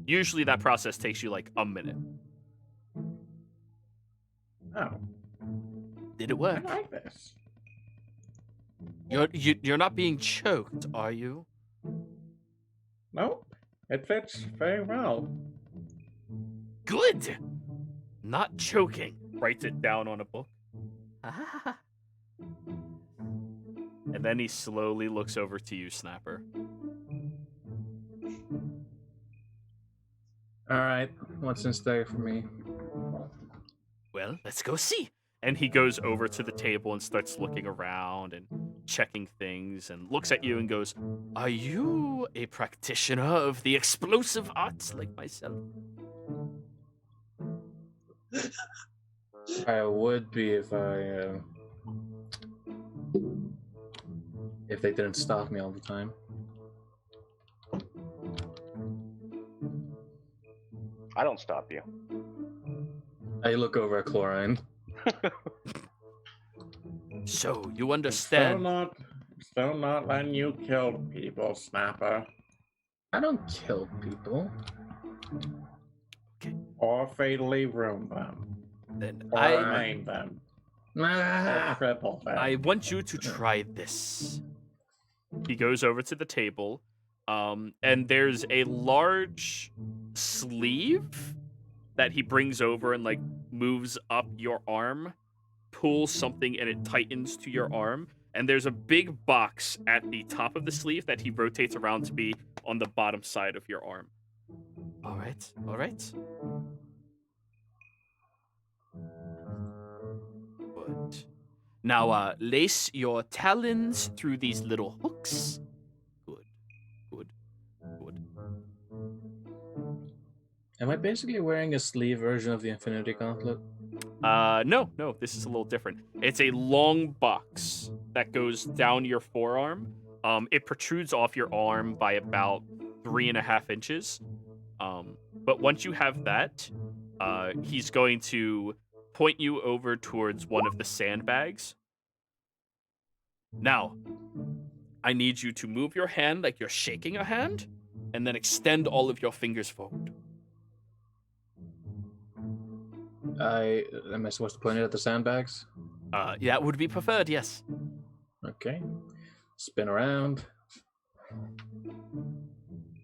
Usually that process takes you like a minute. Oh, Did it I work? like this. You're not being choked, are you? Nope, it fits very well. Good. Not choking. Writes it down on a book. And then he slowly looks over to you, Snapper. Alright, what's in store for me? Well, let's go see. And he goes over to the table and starts looking around and checking things and looks at you and goes, "Are you a practitioner of the explosive arts like myself?" I would be if they didn't stop me all the time. I don't stop you. I look over at Chlorine. So, you Still understand. not letting you kill people, Snapper. I don't kill people. Or fatally wound them. Then Or I maim them. Or Ah, cripple them. I want you to try this. He goes over to the table, and there's a large sleeve that he brings over and like moves up your arm, pulls something, and it tightens to your arm. And there's a big box at the top of the sleeve that he rotates around to be on the bottom side of your arm. All right. Good. Now, lace your talons through these little hooks. Good. am I basically wearing a sleeve version of the Infinity Gauntlet? No, this is a little different. It's a long box that goes down your forearm. It protrudes off your arm by about 3.5 inches. But once you have that, he's going to point you over towards one of the sandbags. Now, I need you to move your hand like you're shaking a hand, and then extend all of your fingers forward. Am I supposed to point it at the sandbags? That would be preferred, yes. Okay. Spin around.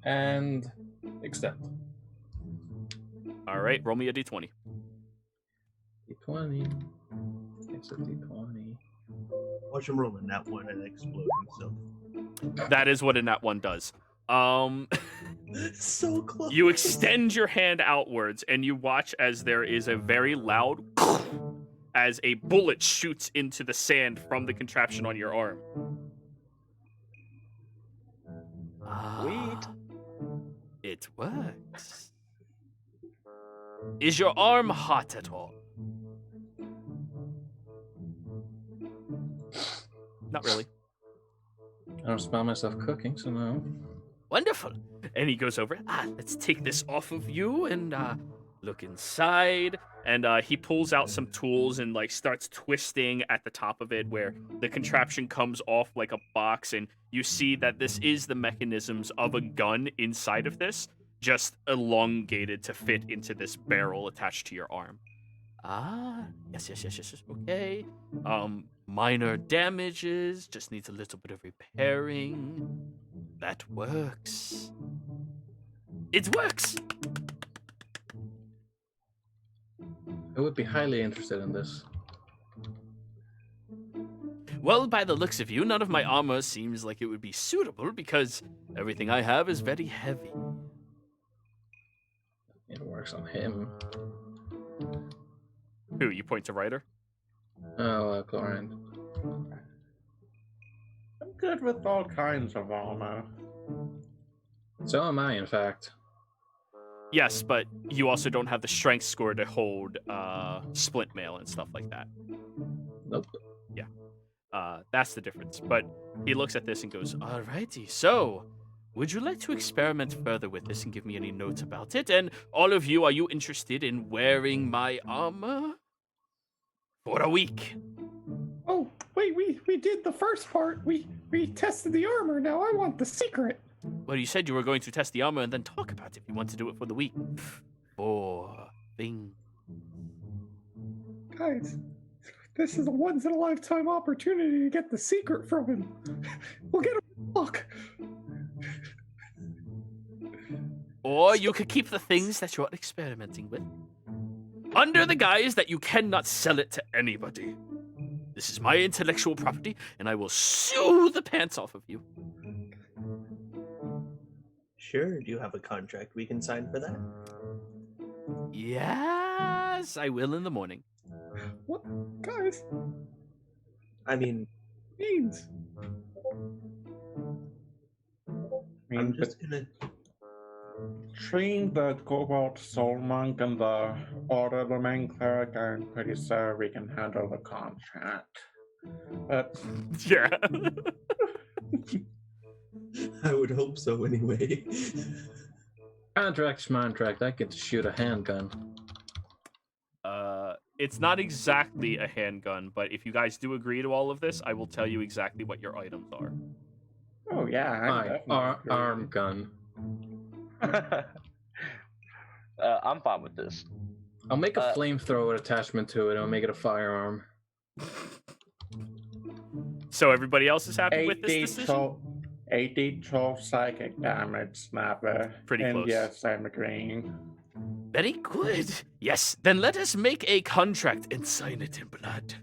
And extend. All right, roll me a d20. D20. It's a D20. Watch him rolling that one and explode himself. That is what a nat 1 does. So close. You extend your hand outwards, and you watch as there is a very loud as a bullet shoots into the sand from the contraption on your arm. Sweet. It works. Is your arm hot at all? Not really. I don't smell myself cooking, so no. Wonderful. And he goes over, let's take this off of you and look inside. And he pulls out some tools and like starts twisting at the top of it where the contraption comes off like a box. And you see that this is the mechanisms of a gun inside of this, just elongated to fit into this barrel attached to your arm. Yes. Okay. Minor damages, just needs a little bit of repairing. That works. It works! I would be highly interested in this. Well, by the looks of you, none of my armor seems like it would be suitable because everything I have is very heavy. It works on him. Who, you point to Ryder? Oh, Chlorine. I'm good with all kinds of armor. So am I, in fact. Yes, but you also don't have the strength score to hold splint mail and stuff like that. Nope. That's the difference. But he looks at this and goes, alrighty, so would you like to experiment further with this and give me any notes about it? And all of you, are you interested in wearing my armor for a week? Oh, wait, we did the first part. We tested the armor. Now I want the secret. Well, you said you were going to test the armor and then talk about it if you want to do it for the week. For thing. Guys, this is a once-in-a-lifetime opportunity to get the secret from him. We'll get him. Look. Or you could keep the things that you're experimenting with under the guise that you cannot sell it to anybody. This is my intellectual property, and I will sue the pants off of you. Sure, do you have a contract we can sign for that? Yes, I will in the morning. What? Guys, I mean, beans. I'm just gonna... Between the Cobalt Soul Monk and the Order of the Main Cleric, I'm pretty sure we can handle the contract. But Yeah. I would hope so anyway. Contract, I get to shoot a handgun. It's not exactly a handgun, but if you guys do agree to all of this, I will tell you exactly what your items are. oh yeah, Arm gun. I'm fine with this. I'll make a flamethrower attachment to it and I'll make it a firearm. So everybody else is happy with this decision? 8d12 psychic damage, Snapper. Pretty and close. Yes, I'm agreeing. Very good. Yes, then let us make a contract and sign it in blood.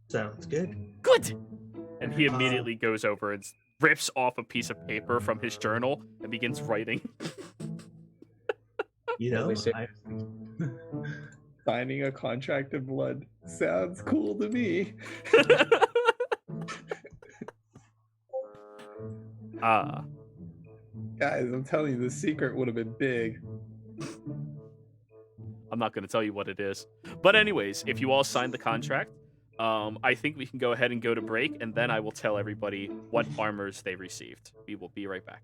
Sounds good. Good. And he immediately goes over and rips off a piece of paper from his journal and begins writing. You know, Signing a contract in blood sounds cool to me. Guys, I'm telling you, the secret would have been big. I'm not going to tell you what it is. But anyways, if you all sign the contract, I think we can go ahead and go to break, and then I will tell everybody what armors they received. We will be right back.